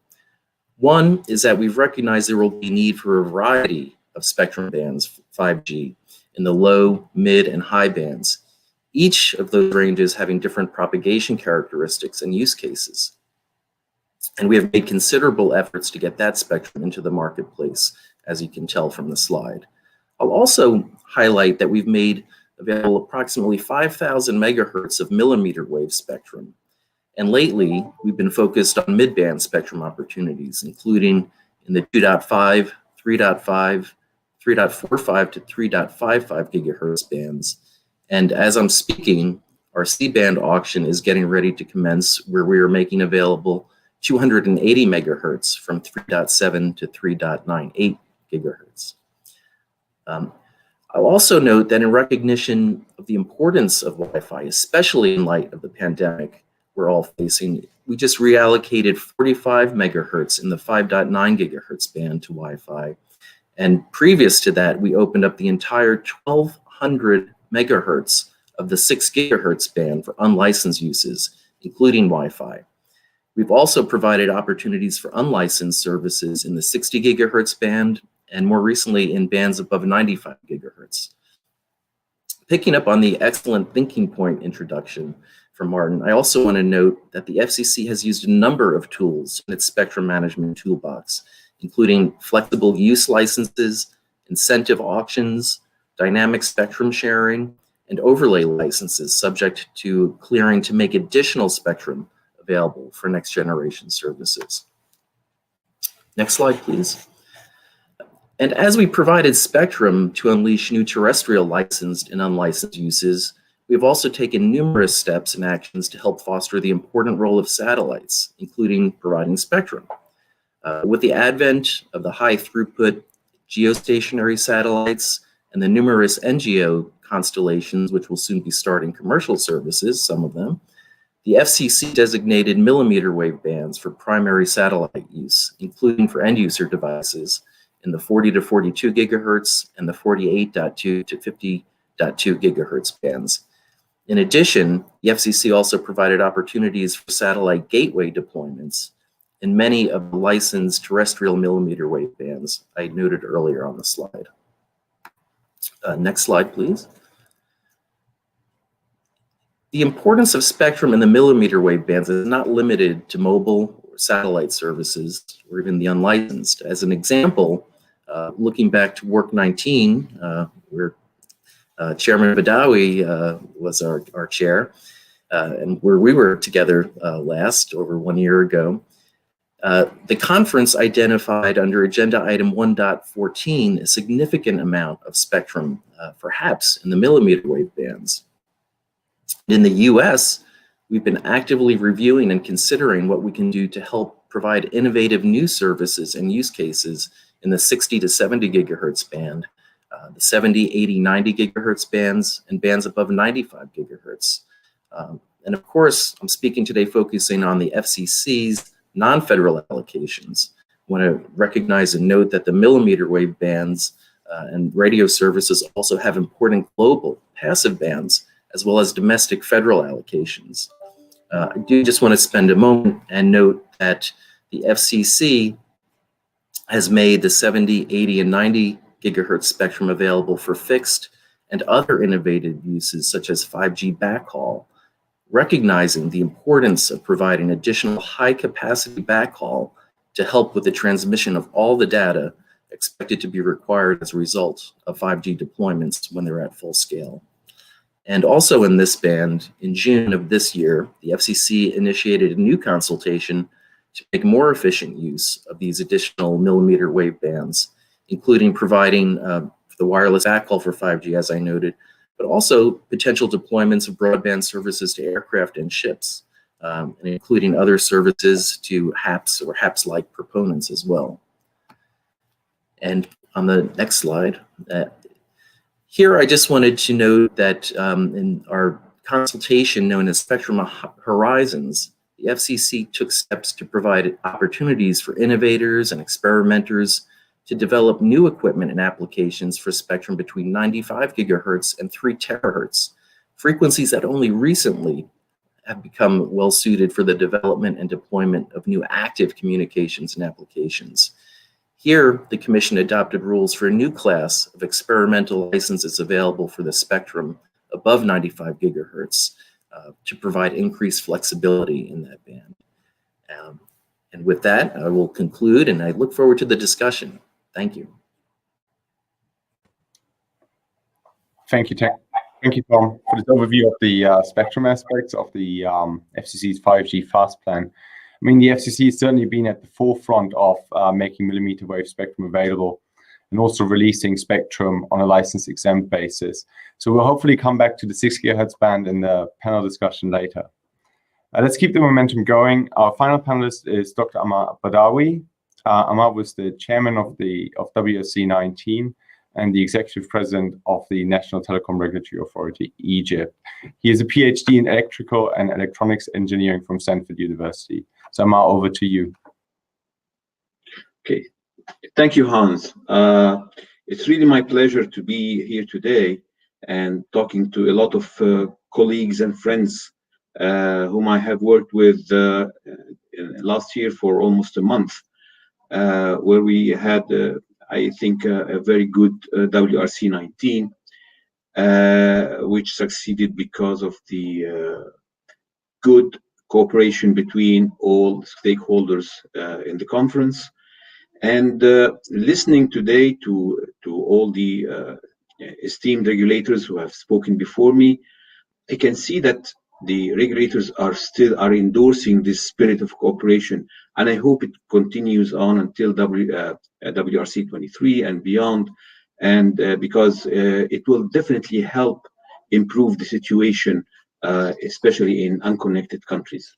One is that we've recognized there will be need for a variety of spectrum bands, 5G, in the low, mid, and high bands, each of those ranges having different propagation characteristics and use cases. And we have made considerable efforts to get that spectrum into the marketplace, as you can tell from the slide. I'll also highlight that we've made available approximately 5,000 megahertz of millimeter wave spectrum. And lately, we've been focused on mid-band spectrum opportunities, including in the 2.5, 3.5, 3.45 to 3.55 gigahertz bands. And as I'm speaking, our C-band auction is getting ready to commence, where we are making available 280 megahertz from 3.7 to 3.98 gigahertz. I'll also note that in recognition of the importance of Wi-Fi, especially in light of the pandemic we're all facing, we just reallocated 45 megahertz in the 5.9 gigahertz band to Wi-Fi. And previous to that, we opened up the entire 1,200 megahertz of the 6 gigahertz band for unlicensed uses, including Wi-Fi. We've also provided opportunities for unlicensed services in the 60 gigahertz band, and more recently in bands above 95 gigahertz. Picking up on the excellent thinking point introduction from Martin, I also want to note that the FCC has used a number of tools in its spectrum management toolbox, including flexible use licenses, incentive auctions, dynamic spectrum sharing, and overlay licenses subject to clearing to make additional spectrum available for next generation services. Next slide, please. And as we provided spectrum to unleash new terrestrial licensed and unlicensed uses, we have also taken numerous steps and actions to help foster the important role of satellites, including providing spectrum. With the advent of the high throughput geostationary satellites and the numerous NGO constellations, which will soon be starting commercial services, some of them, the FCC designated millimeter wave bands for primary satellite use, including for end user devices in the 40 to 42 gigahertz and the 48.2 to 50.2 gigahertz bands. In addition, the FCC also provided opportunities for satellite gateway deployments in many of the licensed terrestrial millimeter wave bands I noted earlier on the slide. Next slide, please. The importance of spectrum in the millimeter wave bands is not limited to mobile or satellite services or even the unlicensed. As an example, looking back to Work 19, where Chairman Badawi was our chair, and where we were together last over 1 year ago, the conference identified under Agenda Item 1.14 a significant amount of spectrum for HAPS in the millimeter wave bands. In the US, we've been actively reviewing and considering what we can do to help provide innovative new services and use cases in the 60 to 70 gigahertz band, the 70, 80, 90 gigahertz bands, and bands above 95 gigahertz. And of course, I'm speaking today focusing on the FCC's non-federal allocations. I want to recognize and note that the millimeter wave bands and radio services also have important global passive bands, as well as domestic federal allocations. I do just want to spend a moment and note that the FCC has made the 70, 80, and 90 gigahertz spectrum available for fixed and other innovative uses such as 5G backhaul, recognizing the importance of providing additional high-capacity backhaul to help with the transmission of all the data expected to be required as a result of 5G deployments when they're at full scale. And also in this band, in June of this year, the FCC initiated a new consultation to make more efficient use of these additional millimeter wave bands, including providing the wireless backhaul for 5G, as I noted, but also potential deployments of broadband services to aircraft and ships, and including other services to HAPS or HAPS-like proponents as well. And on the next slide, here I just wanted to note that in our consultation known as Spectrum Horizons, the FCC took steps to provide opportunities for innovators and experimenters to develop new equipment and applications for spectrum between 95 gigahertz and 3 terahertz, frequencies that only recently have become well suited for the development and deployment of new active communications and applications. Here, the Commission adopted rules for a new class of experimental licenses available for the spectrum above 95 gigahertz to provide increased flexibility in that band. And with that, I will conclude, and I look forward to the discussion. Thank you. Thank you, Tom, for this overview of the spectrum aspects of the FCC's 5G Fast Plan. I mean, the FCC has certainly been at the forefront of making millimeter wave spectrum available and also releasing spectrum on a license exempt basis. So we'll hopefully come back to the 6 gigahertz band in the panel discussion later. Let's keep the momentum going. Our final panelist is Dr. Amar Badawi. Amar was the chairman of WRC 19 and the executive president of the National Telecom Regulatory Authority, Egypt. He is a PhD in electrical and electronics engineering from Stanford University. So Amar, over to you. Okay, thank you, Hans. It's really my pleasure to be here today and talking to a lot of colleagues and friends whom I have worked with last year for almost a month, where we had, I think, a very good WRC 19, which succeeded because of the good cooperation between all stakeholders in the conference. And listening today to all the esteemed regulators who have spoken before me, I can see that the regulators are endorsing this spirit of cooperation, and I hope it continues on until WRC 23 and beyond, and because it will definitely help improve the situation, especially in unconnected countries.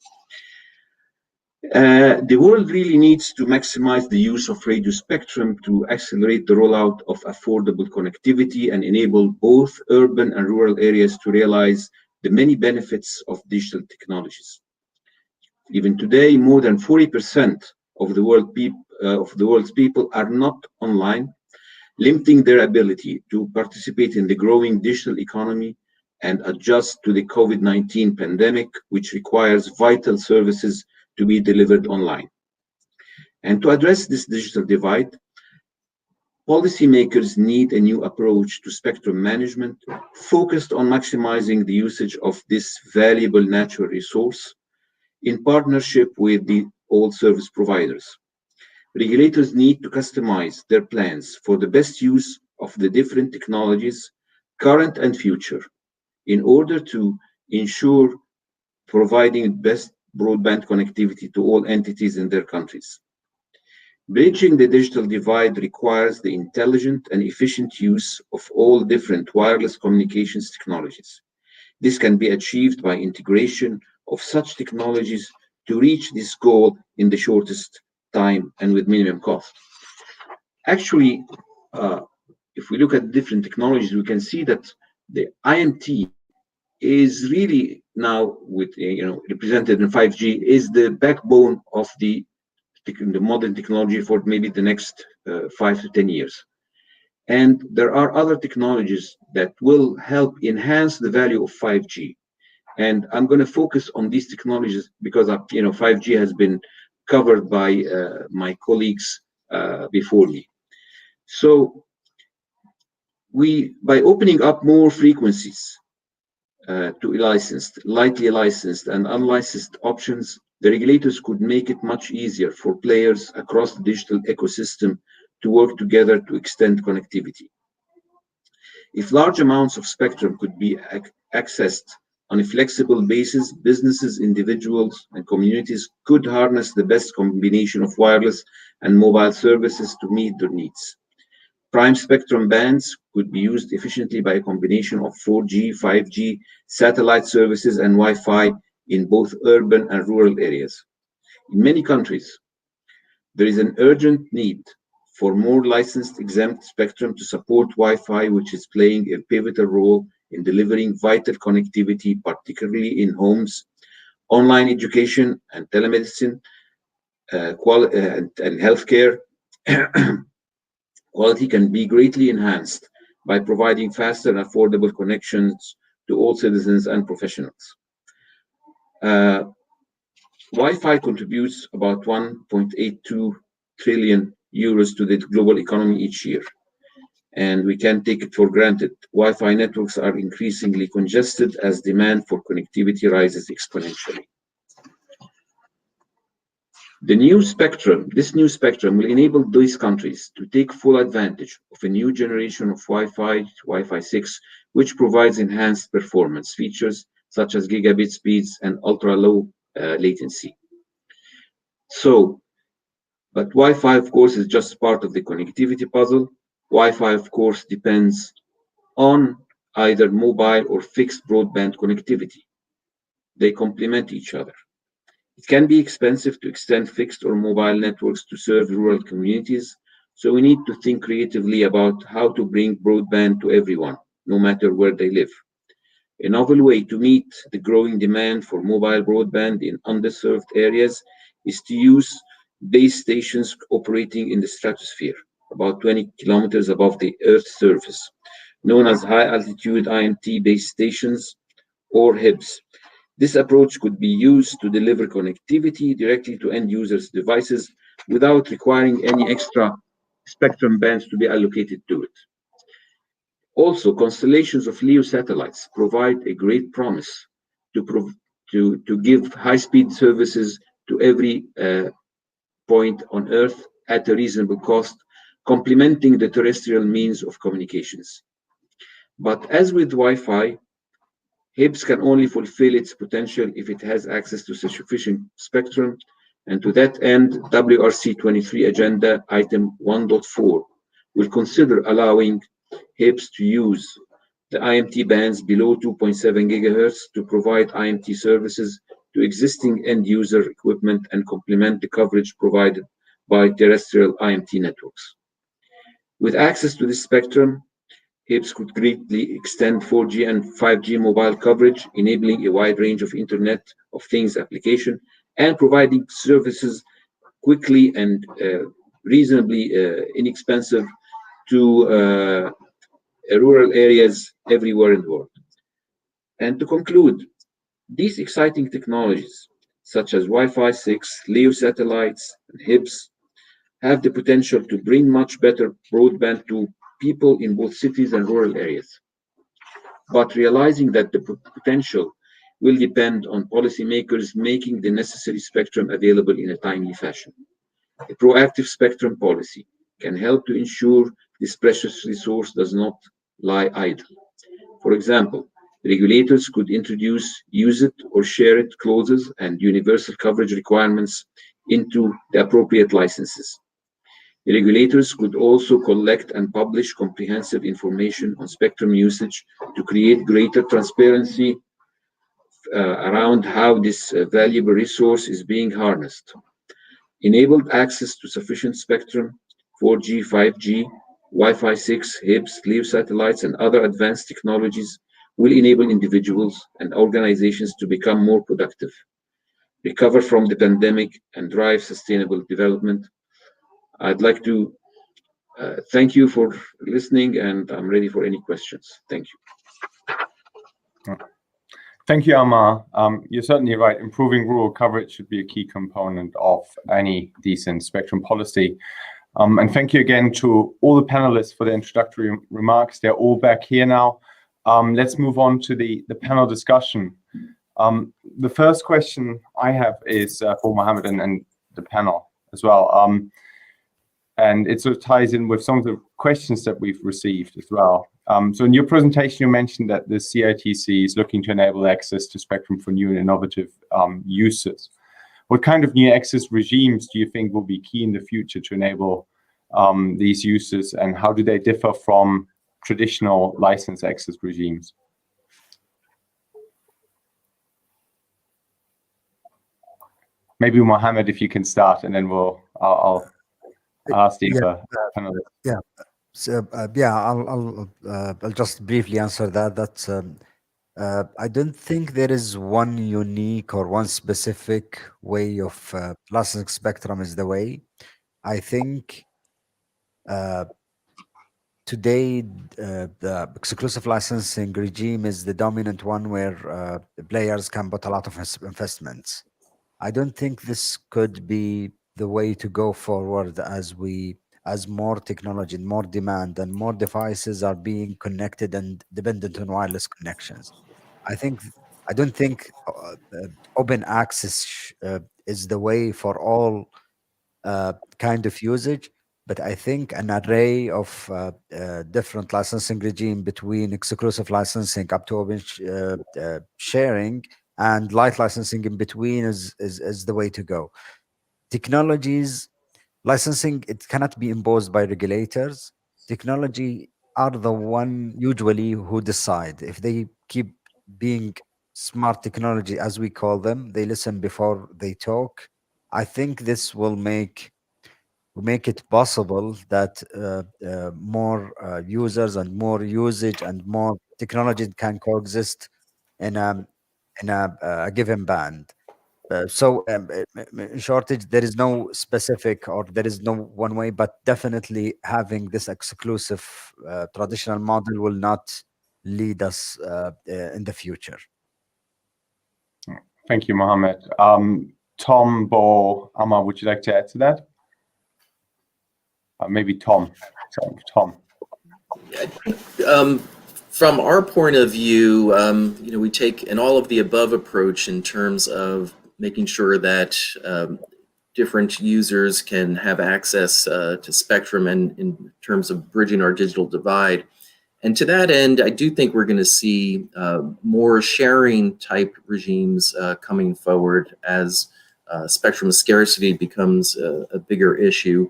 The world really needs to maximize the use of radio spectrum to accelerate the rollout of affordable connectivity and enable both urban and rural areas to realize the many benefits of digital technologies. Even today, more than 40% of the world's people are not online, limiting their ability to participate in the growing digital economy and adjust to the COVID-19 pandemic, which requires vital services to be delivered online. And to address this digital divide, policymakers need a new approach to spectrum management focused on maximizing the usage of this valuable natural resource in partnership with all service providers. Regulators need to customize their plans for the best use of the different technologies, current and future, in order to ensure providing best broadband connectivity to all entities in their countries. Bridging the digital divide requires the intelligent and efficient use of all different wireless communications technologies. This can be achieved by integration of such technologies to reach this goal in the shortest time and with minimum cost. Actually, if we look at different technologies, we can see that the IMT is really now, with represented in 5G, is the backbone of the modern technology for maybe the next 5 to 10 years. And there are other technologies that will help enhance the value of 5G. And I'm going to focus on these technologies because 5G has been covered by my colleagues before me. So by opening up more frequencies to lightly licensed and unlicensed options, the regulators could make it much easier for players across the digital ecosystem to work together to extend connectivity. If large amounts of spectrum could be accessed on a flexible basis, businesses, individuals, and communities could harness the best combination of wireless and mobile services to meet their needs. Prime spectrum bands could be used efficiently by a combination of 4G, 5G, satellite services, and Wi-Fi in both urban and rural areas. In many countries, there is an urgent need for more licensed exempt spectrum to support Wi-Fi, which is playing a pivotal role in delivering vital connectivity, particularly in homes, online education and telemedicine, and healthcare. Quality can be greatly enhanced by providing faster and affordable connections to all citizens and professionals. Wi-Fi contributes about 1.82 trillion euros to the global economy each year, and we can't take it for granted. Wi-Fi networks are increasingly congested as demand for connectivity rises exponentially. This new spectrum will enable these countries to take full advantage of a new generation of Wi-Fi 6, which provides enhanced performance features such as gigabit speeds and ultra-low latency. But Wi-Fi, of course, is just part of the connectivity puzzle. Wi-Fi, of course, depends on either mobile or fixed broadband connectivity. They complement each other. It can be expensive to extend fixed or mobile networks to serve rural communities, so we need to think creatively about how to bring broadband to everyone, no matter where they live. A novel way to meet the growing demand for mobile broadband in underserved areas is to use base stations operating in the stratosphere, about 20 kilometers above the Earth's surface, known as high-altitude IMT base stations, or HIBs. This approach could be used to deliver connectivity directly to end users' devices without requiring any extra spectrum bands to be allocated to it. Also, constellations of LEO satellites provide a great promise to give high-speed services to every point on Earth at a reasonable cost, complementing the terrestrial means of communications. But as with Wi-Fi, HIBS can only fulfill its potential if it has access to sufficient spectrum, and to that end, WRC 23 Agenda Item 1.4 will consider allowing HIBS to use the IMT bands below 2.7 gigahertz to provide IMT services to existing end-user equipment and complement the coverage provided by terrestrial IMT networks. With access to this spectrum, HIBS could greatly extend 4G and 5G mobile coverage, enabling a wide range of Internet of Things application and providing services quickly and reasonably inexpensive to rural areas everywhere in the world. And to conclude, these exciting technologies, such as Wi-Fi 6, LEO satellites, and HIBS, have the potential to bring much better broadband to people in both cities and rural areas. But realizing that the potential will depend on policymakers making the necessary spectrum available in a timely fashion. A proactive spectrum policy can help to ensure this precious resource does not lie idle. For example, regulators could introduce use it or share it clauses and universal coverage requirements into the appropriate licenses. The regulators could also collect and publish comprehensive information on spectrum usage to create greater transparency around how this valuable resource is being harnessed. Enabled access to sufficient spectrum, 4G, 5G, Wi-Fi 6, HIPS, LEO satellites, and other advanced technologies will enable individuals and organizations to become more productive, recover from the pandemic, and drive sustainable development. I'd like to thank you for listening, and I'm ready for any questions. Thank you. Thank you, Amar. You're certainly right. Improving rural coverage should be a key component of any decent spectrum policy. And thank you again to all the panelists for the introductory remarks. They're all back here now. Let's move on to the panel discussion. The first question I have is for Mohammed and the panel as well. And it sort of ties in with some of the questions that we've received as well. So in your presentation, you mentioned that the CITC is looking to enable access to spectrum for new and innovative uses. What kind of new access regimes do you think will be key in the future to enable these uses, and how do they differ from traditional license access regimes? Maybe Mohammed, if you can start, and then I'll ask the panelists. Yeah. So I'll just briefly answer that. I don't think there is one unique or one specific way of licensing spectrum is the way. I think today the exclusive licensing regime is the dominant one where the players can put a lot of investments. I don't think this could be the way to go forward as more technology and more demand and more devices are being connected and dependent on wireless connections. I don't think open access is the way for all kind of usage, but I think an array of different licensing regime between exclusive licensing up to open sharing and light licensing in between is the way to go. Technologies licensing, it cannot be imposed by regulators. Technology are the one usually who decide. If they keep being smart technology, as we call them, they listen before they talk. I think this will make it possible that more users and more usage and more technology can coexist in a given band. In shortage, there is no specific or there is no one way, but definitely having this exclusive traditional model will not lead us in the future. Thank you, Mohammed. Tom, Bo, Amar, would you like to add to that? Maybe Tom. Tom. From our point of view, we take an all of the above approach in terms of making sure that different users can have access to spectrum and in terms of bridging our digital divide. And to that end, I do think we're going to see more sharing type regimes coming forward as spectrum scarcity becomes a bigger issue.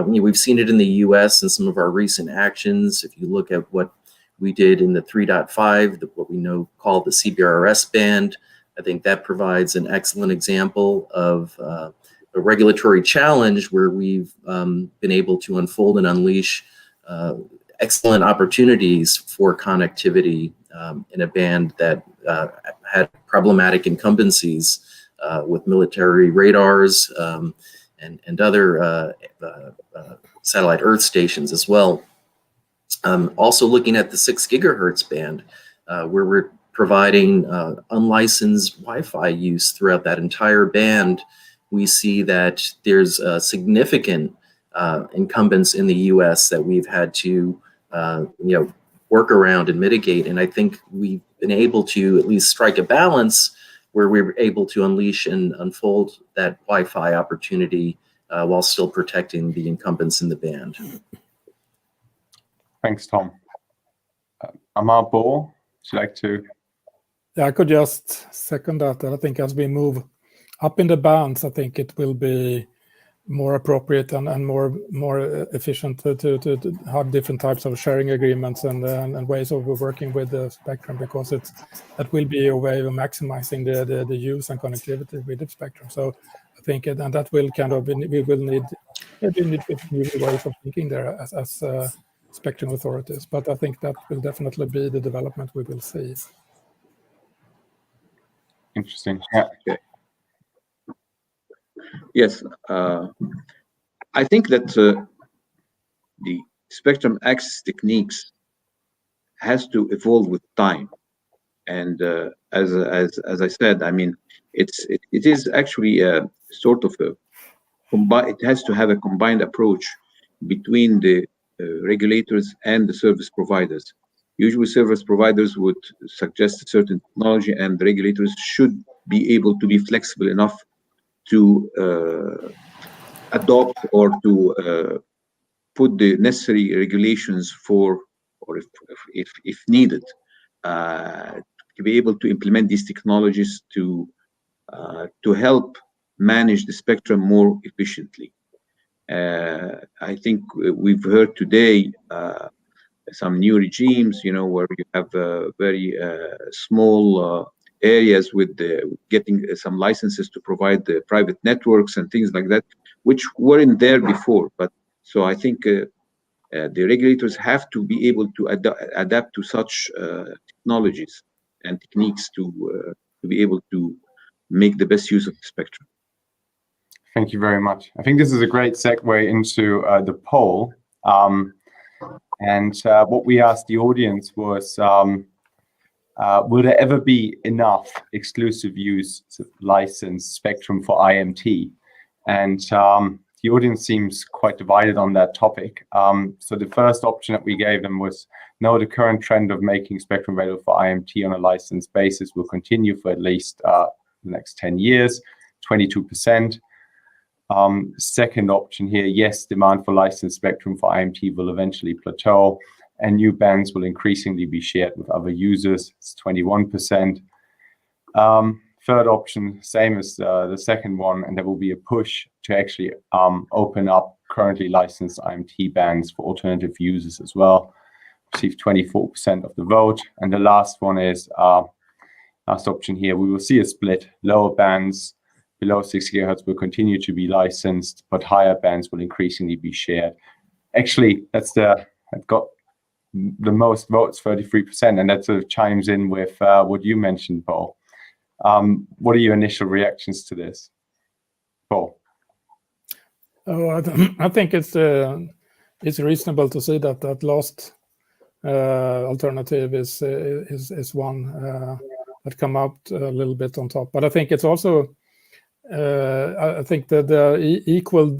We've seen it in the US in some of our recent actions. If you look at what we did in the 3.5, what we call the CBRS band, I think that provides an excellent example of a regulatory challenge where we've been able to unfold and unleash excellent opportunities for connectivity in a band that had problematic incumbencies with military radars and other satellite Earth stations as well. Also looking at the 6 gigahertz band, where we're providing unlicensed Wi-Fi use throughout that entire band, we see that there's a significant incumbents in the U.S. that we've had to work around and mitigate. And I think we've been able to at least strike a balance where we're able to unleash and unfold that Wi-Fi opportunity while still protecting the incumbents in the band. Thanks, Tom. Amar Bor, would you like to? Yeah, I could just second that. I think as we move up in the bands, I think it will be more appropriate and more efficient to have different types of sharing agreements and ways of working with the spectrum, because that will be a way of maximizing the use and connectivity with the spectrum. So I think and that will we will need new ways of thinking there as spectrum authorities. But I think that will definitely be the development we will see. Interesting. Yeah. Okay. Yes, I think that the spectrum access techniques has to evolve with time, and as I said, I mean, it is actually a sort of it has to have a combined approach between the regulators and the service providers. Usually, service providers would suggest a certain technology, and the regulators should be able to be flexible enough to adopt or to put the necessary regulations for, or if needed, to be able to implement these technologies to help manage the spectrum more efficiently. I think we've heard today some new regimes, where you have very small areas with getting some licenses to provide the private networks and things like that, which weren't there before. But so I think the regulators have to be able to adapt to such technologies and techniques to be able to make the best use of the spectrum. Thank you very much. I think this is a great segue into the poll. And what we asked the audience was, will there ever be enough exclusive use licensed spectrum for IMT? And the audience seems quite divided on that topic. So the first option that we gave them was, no, the current trend of making spectrum available for IMT on a licensed basis will continue for at least the next 10 years, 22%. Second option here, yes, demand for licensed spectrum for IMT will eventually plateau, and new bands will increasingly be shared with other users. It's 21%. Third option, same as the second one, and there will be a push to actually open up currently licensed IMT bands for alternative users as well. Received 24% of the vote. And the last one is, last option here, we will see a split. Lower bands below 6 GHz will continue to be licensed, but higher bands will increasingly be shared. Actually, that got the most votes, 33%, and that sort of chimes in with what you mentioned, Paul. What are your initial reactions to this, Paul? Oh, I think it's reasonable to say that last alternative is one that come out a little bit on top. But I think it's also I think that the equal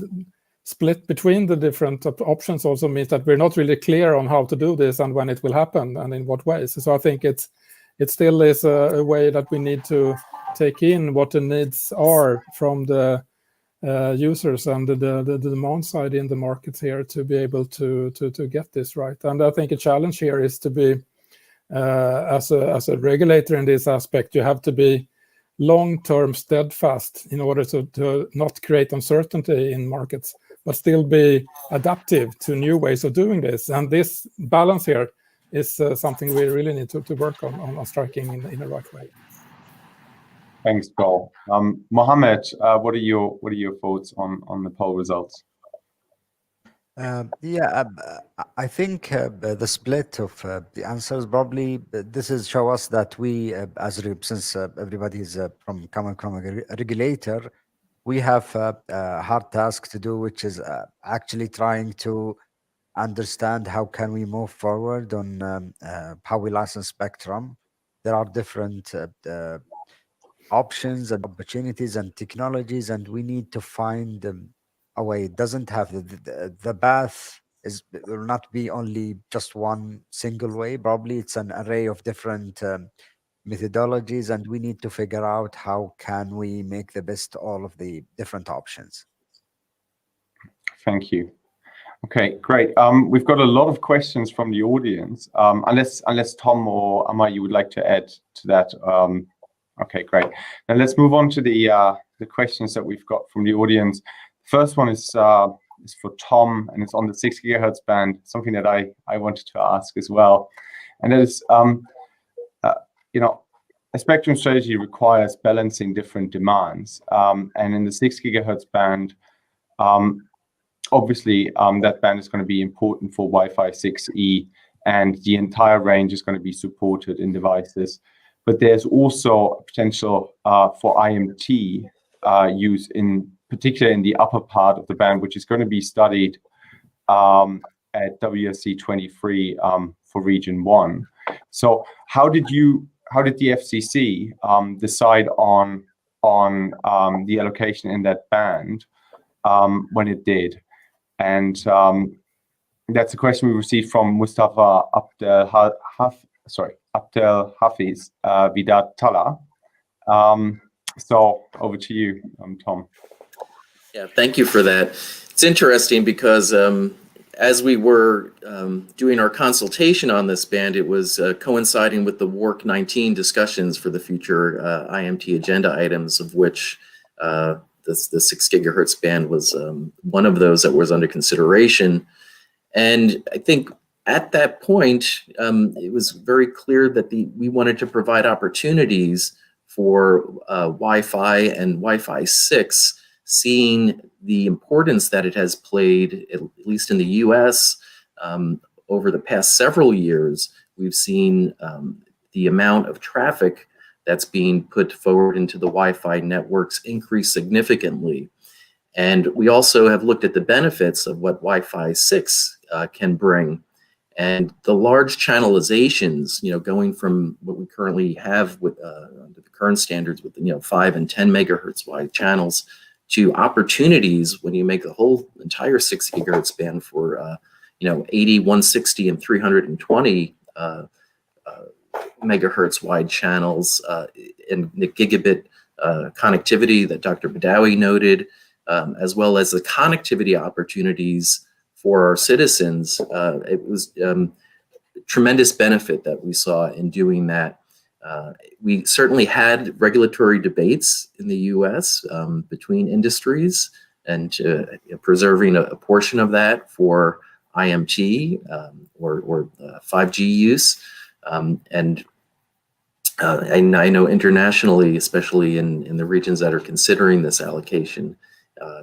split between the different options also means that we're not really clear on how to do this and when it will happen and in what ways. So I think it still is a way that we need to take in what the needs are from the users and the demand side in the markets here to be able to get this right. And I think a challenge here is to be as a regulator in this aspect, you have to be long-term steadfast in order to not create uncertainty in markets, but still be adaptive to new ways of doing this. And this balance here is something we really need to work on striking in the right way. Thanks, Paul. Mohammed, what are your thoughts on the poll results? I think the split of the answers probably this is show us that we since everybody is coming from a regulator, we have a hard task to do, which is actually trying to understand how can we move forward on how we license spectrum. There are different options and opportunities and technologies, and we need to find away. It doesn't have the path will not be only just one single way. Probably it's an array of different methodologies, and we need to figure out how can we make the best all of the different options. Thank you. Okay, great. We've got a lot of questions from the audience. Unless Tom or Amar, you would like to add to that. Okay, great. Now let's move on to the questions that we've got from the audience. First one is for Tom, and it's on the 6 GHz band, something that I wanted to ask as well. And that is, you know, a spectrum strategy requires balancing different demands. And in the 6 GHz band, obviously, that band is going to be important for Wi-Fi 6E, and the entire range is going to be supported in devices. But there's also potential for IMT use, in particular in the upper part of the band, which is going to be studied at WSC 23 for Region 1. So how did the FCC decide on the allocation in that band when it did? And that's a question we received from Mustafa Abdel Hafiz Vidat Tala. So over to you, Tom. Yeah, thank you for that. It's interesting because as we were doing our consultation on this band, it was coinciding with the WARC 19 discussions for the future IMT agenda items, of which the 6 GHz band was one of those that was under consideration. And I think at that point, it was very clear that we wanted to provide opportunities for Wi-Fi and Wi-Fi 6, seeing the importance that it has played, at least in the US, over the past several years. We've seen the amount of traffic that's being put forward into the Wi-Fi networks increase significantly. And we also have looked at the benefits of what Wi-Fi 6 can bring. And the large channelizations, going from what we currently have with the current standards with 5 and 10 megahertz wide channels, to opportunities when you make the whole entire 6 gigahertz band for 80, 160, and 320 megahertz wide channels, and the gigabit connectivity that Dr. Badawi noted, as well as the connectivity opportunities for our citizens. It was tremendous benefit that we saw in doing that. We certainly had regulatory debates in the US between industries, and preserving a portion of that for IMT or 5G use. And I know internationally, especially in the regions that are considering this allocation,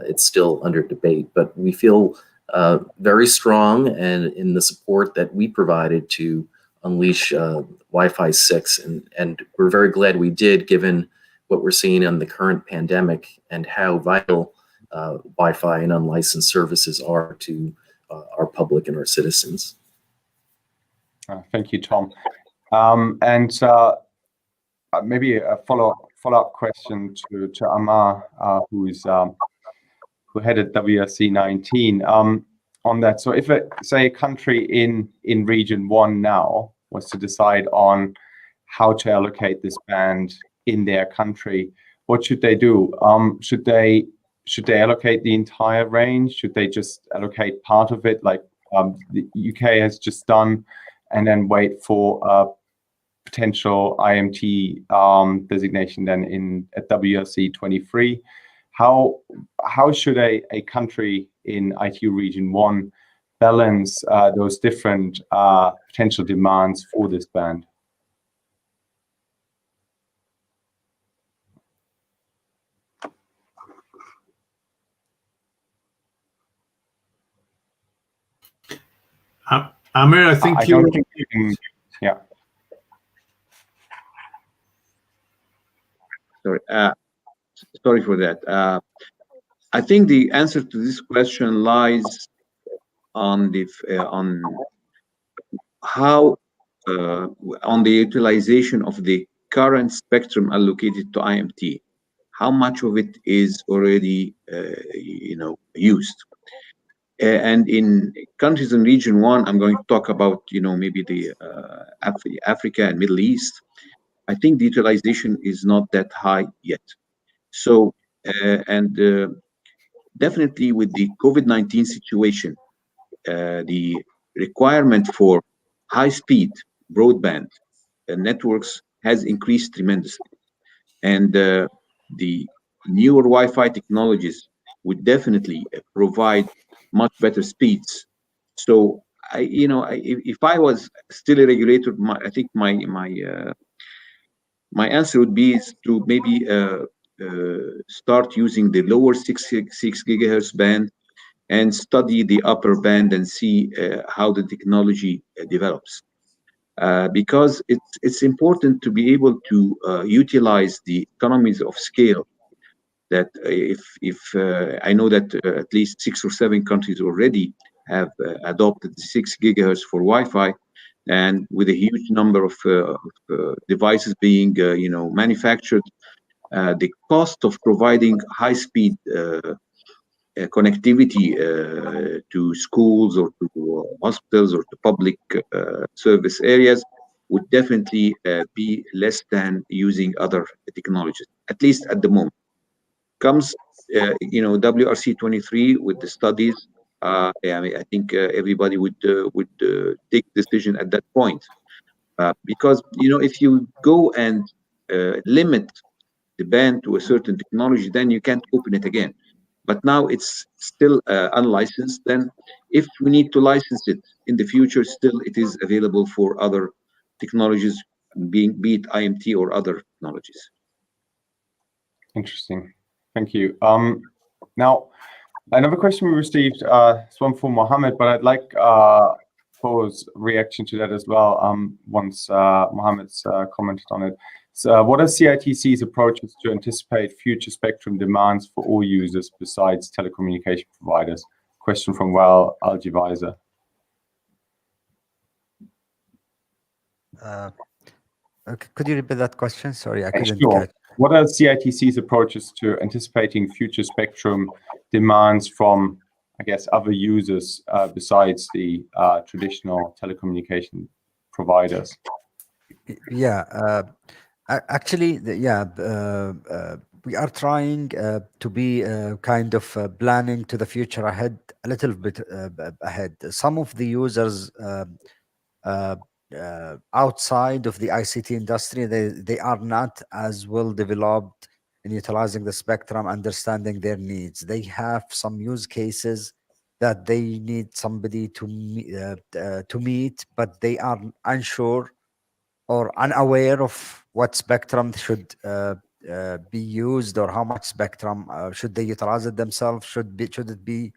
it's still under debate, but we feel very strong and in the support that we provided to unleash Wi-Fi 6, and we're very glad we did, given what we're seeing in the current pandemic and how vital Wi-Fi and unlicensed services are to our public and our citizens. Thank you, Tom. And maybe a follow-up question to Amar, who headed WSC 19 on that. So if say a country in Region 1 now was to decide on how to allocate this band in their country, what should they do? Should they allocate the entire range? Should they just allocate part of it, like the UK has just done, and then wait for potential IMT designation then at WSC 23? How should a country in ITU Region 1 balance those different potential demands for this band? Amir, I think you can, yeah. Sorry for that. I think the answer to this question lies on the utilization of the current spectrum allocated to IMT. how much of it is already used. And in countries in region 1, I'm going to talk about maybe the Africa and Middle East. I think the utilization is not that high yet. So definitely with the COVID-19 situation, the requirement for high-speed broadband networks has increased tremendously, and the newer Wi-Fi technologies would definitely provide much better speeds. So if I was still a regulator, I think my answer would be is to maybe start using the lower 6 gigahertz band and study the upper band and see how the technology develops. Because it's important to be able to utilize the economies of scale. That if I know that at least 6 or 7 countries already have adopted 6 gigahertz for Wi-Fi, and with a huge number of devices being manufactured, the cost of providing high-speed connectivity to schools or to hospitals or to public service areas would definitely be less than using other technologies, at least at the moment. Comes WRC 23 with the studies. I think everybody would take decision at that point, because if you go and limit the band to a certain technology, then you can't open it again. But now it's still unlicensed. Then if we need to license it in the future, still it is available for other technologies, be it IMT or other technologies. Interesting. Thank you. Now, another question we received is one from Mohammed, but I'd like Bo's reaction to that as well once Mohammed's commented on it. So, what are CITC's approaches to anticipate future spectrum demands for all users besides telecommunication providers? Question from Wael Al-Jawaiza. Could you repeat that question? Sorry, I couldn't Sure. catch. What are CITC's approaches to anticipating future spectrum demands from, I guess, other users besides the traditional telecommunication providers? Yeah, actually, we are trying to be kind of planning to the future ahead, a little bit ahead. Some of the users outside of the ICT industry, they are not as well developed in utilizing the spectrum, understanding their needs. They have some use cases that they need somebody to meet, but they are unsure or unaware of what spectrum should be used, or how much spectrum should they utilize it themselves, should it be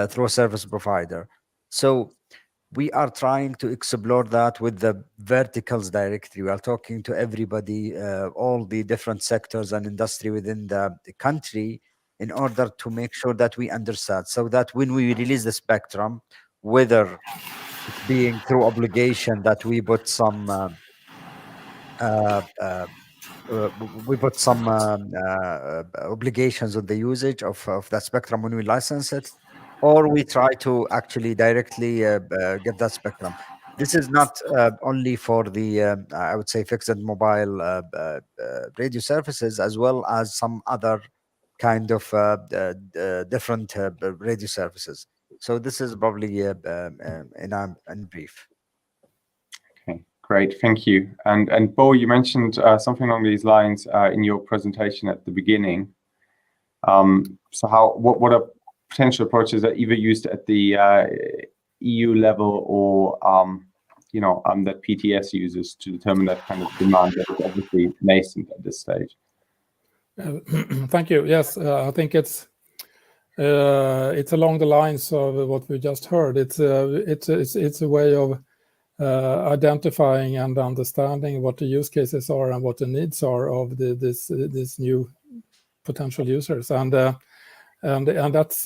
through a service provider. So we are trying to explore that with the verticals directly. We are talking to everybody, all the different sectors and industry within the country, in order to make sure that we understand, so that when we release the spectrum, whether it being through obligation that we put some obligations on the usage of that spectrum when we license it, or we try to actually directly get that spectrum. This is not only for the, I would say, fixed and mobile radio services, as well as some other kind of different radio services. So this is probably in brief. Okay, great, thank you. And Bo, you mentioned something along these lines in your presentation at the beginning. So what are potential approaches that either used at the EU level or that PTS uses to determine that kind of demand that is obviously nascent at this stage? Thank you. Yes, I think it's along the lines of what we just heard. It's a way of identifying and understanding what the use cases are and what the needs are of this new potential users, and that's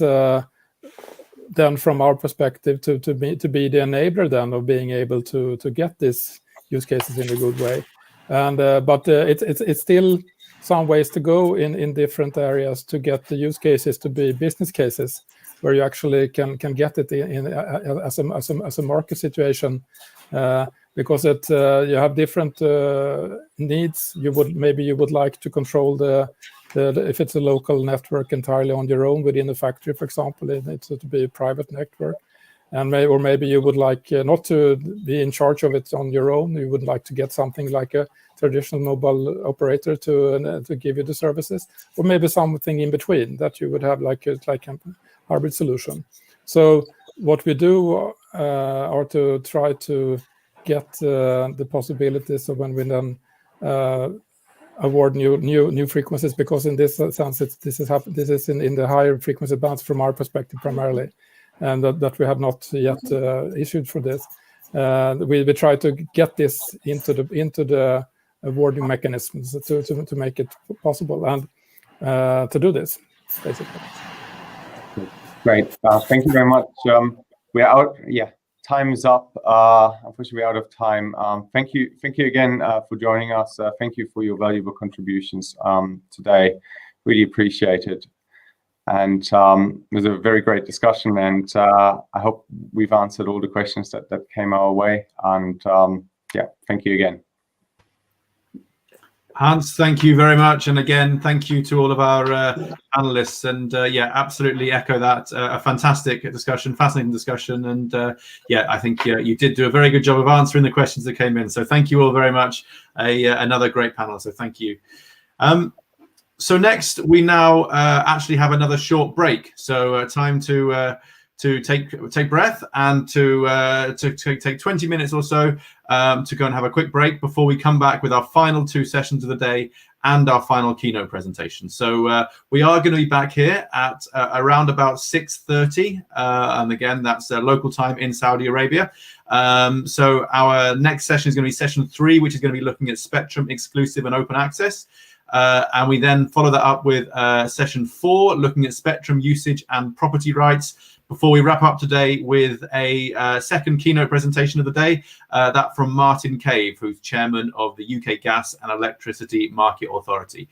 then from our perspective to be the enabler then of being able to get these use cases in a good way. And but it's still some ways to go in different areas to get the use cases to be business cases, where you actually can get it as a market situation, because you have different needs. Maybe you would like to control if it's a local network entirely on your own within the factory, for example, it's to be a private network. Or maybe you would like not to be in charge of it on your own. You would like to get something like a traditional mobile operator to give you the services, or maybe something in between that you would have like a hybrid solution. So what we do are to try to get the possibilities of when we then award new frequencies, because in this sense this is in the higher frequency bands from our perspective primarily, and that we have not yet issued for this. We try to get this into the awarding mechanisms to make it possible and to do this, basically. Great. Thank you very much. We're out. Yeah, time is up. Unfortunately, we're out of time. Thank you again for joining us. Thank you for your valuable contributions today. Really appreciate it. And it was a very great discussion, and I hope we've answered all the questions that came our way. And yeah, thank you again. Hans, thank you very much. And again, thank you to all of our panelists. And yeah, absolutely echo that. A fantastic discussion, fascinating discussion. And yeah, I think you did do a very good job of answering the questions that came in. So thank you all very much. Another great panel. So thank you. So next, we now actually have another short break. So time to take breath and to take 20 minutes or so to go and have a quick break before we come back with our final two sessions of the day and our final keynote presentation. So we are going to be back here at around about 6:30, and again, that's local time in Saudi Arabia. So our next session is going to be session 3, which is going to be looking at spectrum exclusive and open access. And we then follow that up with session 4, looking at spectrum usage and property rights, before we wrap up today with a second keynote presentation of the day, that from Martin Cave, who's chairman of the UK Gas and Electricity Market Authority.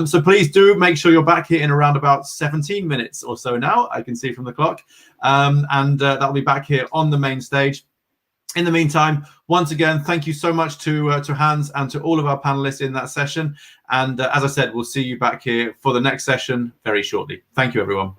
So please do make sure you're back here in around about 17 minutes or so now, I can see from the clock, and that'll be back here on the main stage. In the meantime, once again, thank you so much to Hans and to all of our panelists in that session. And as I said, we'll see you back here for the next session very shortly. Thank you, everyone.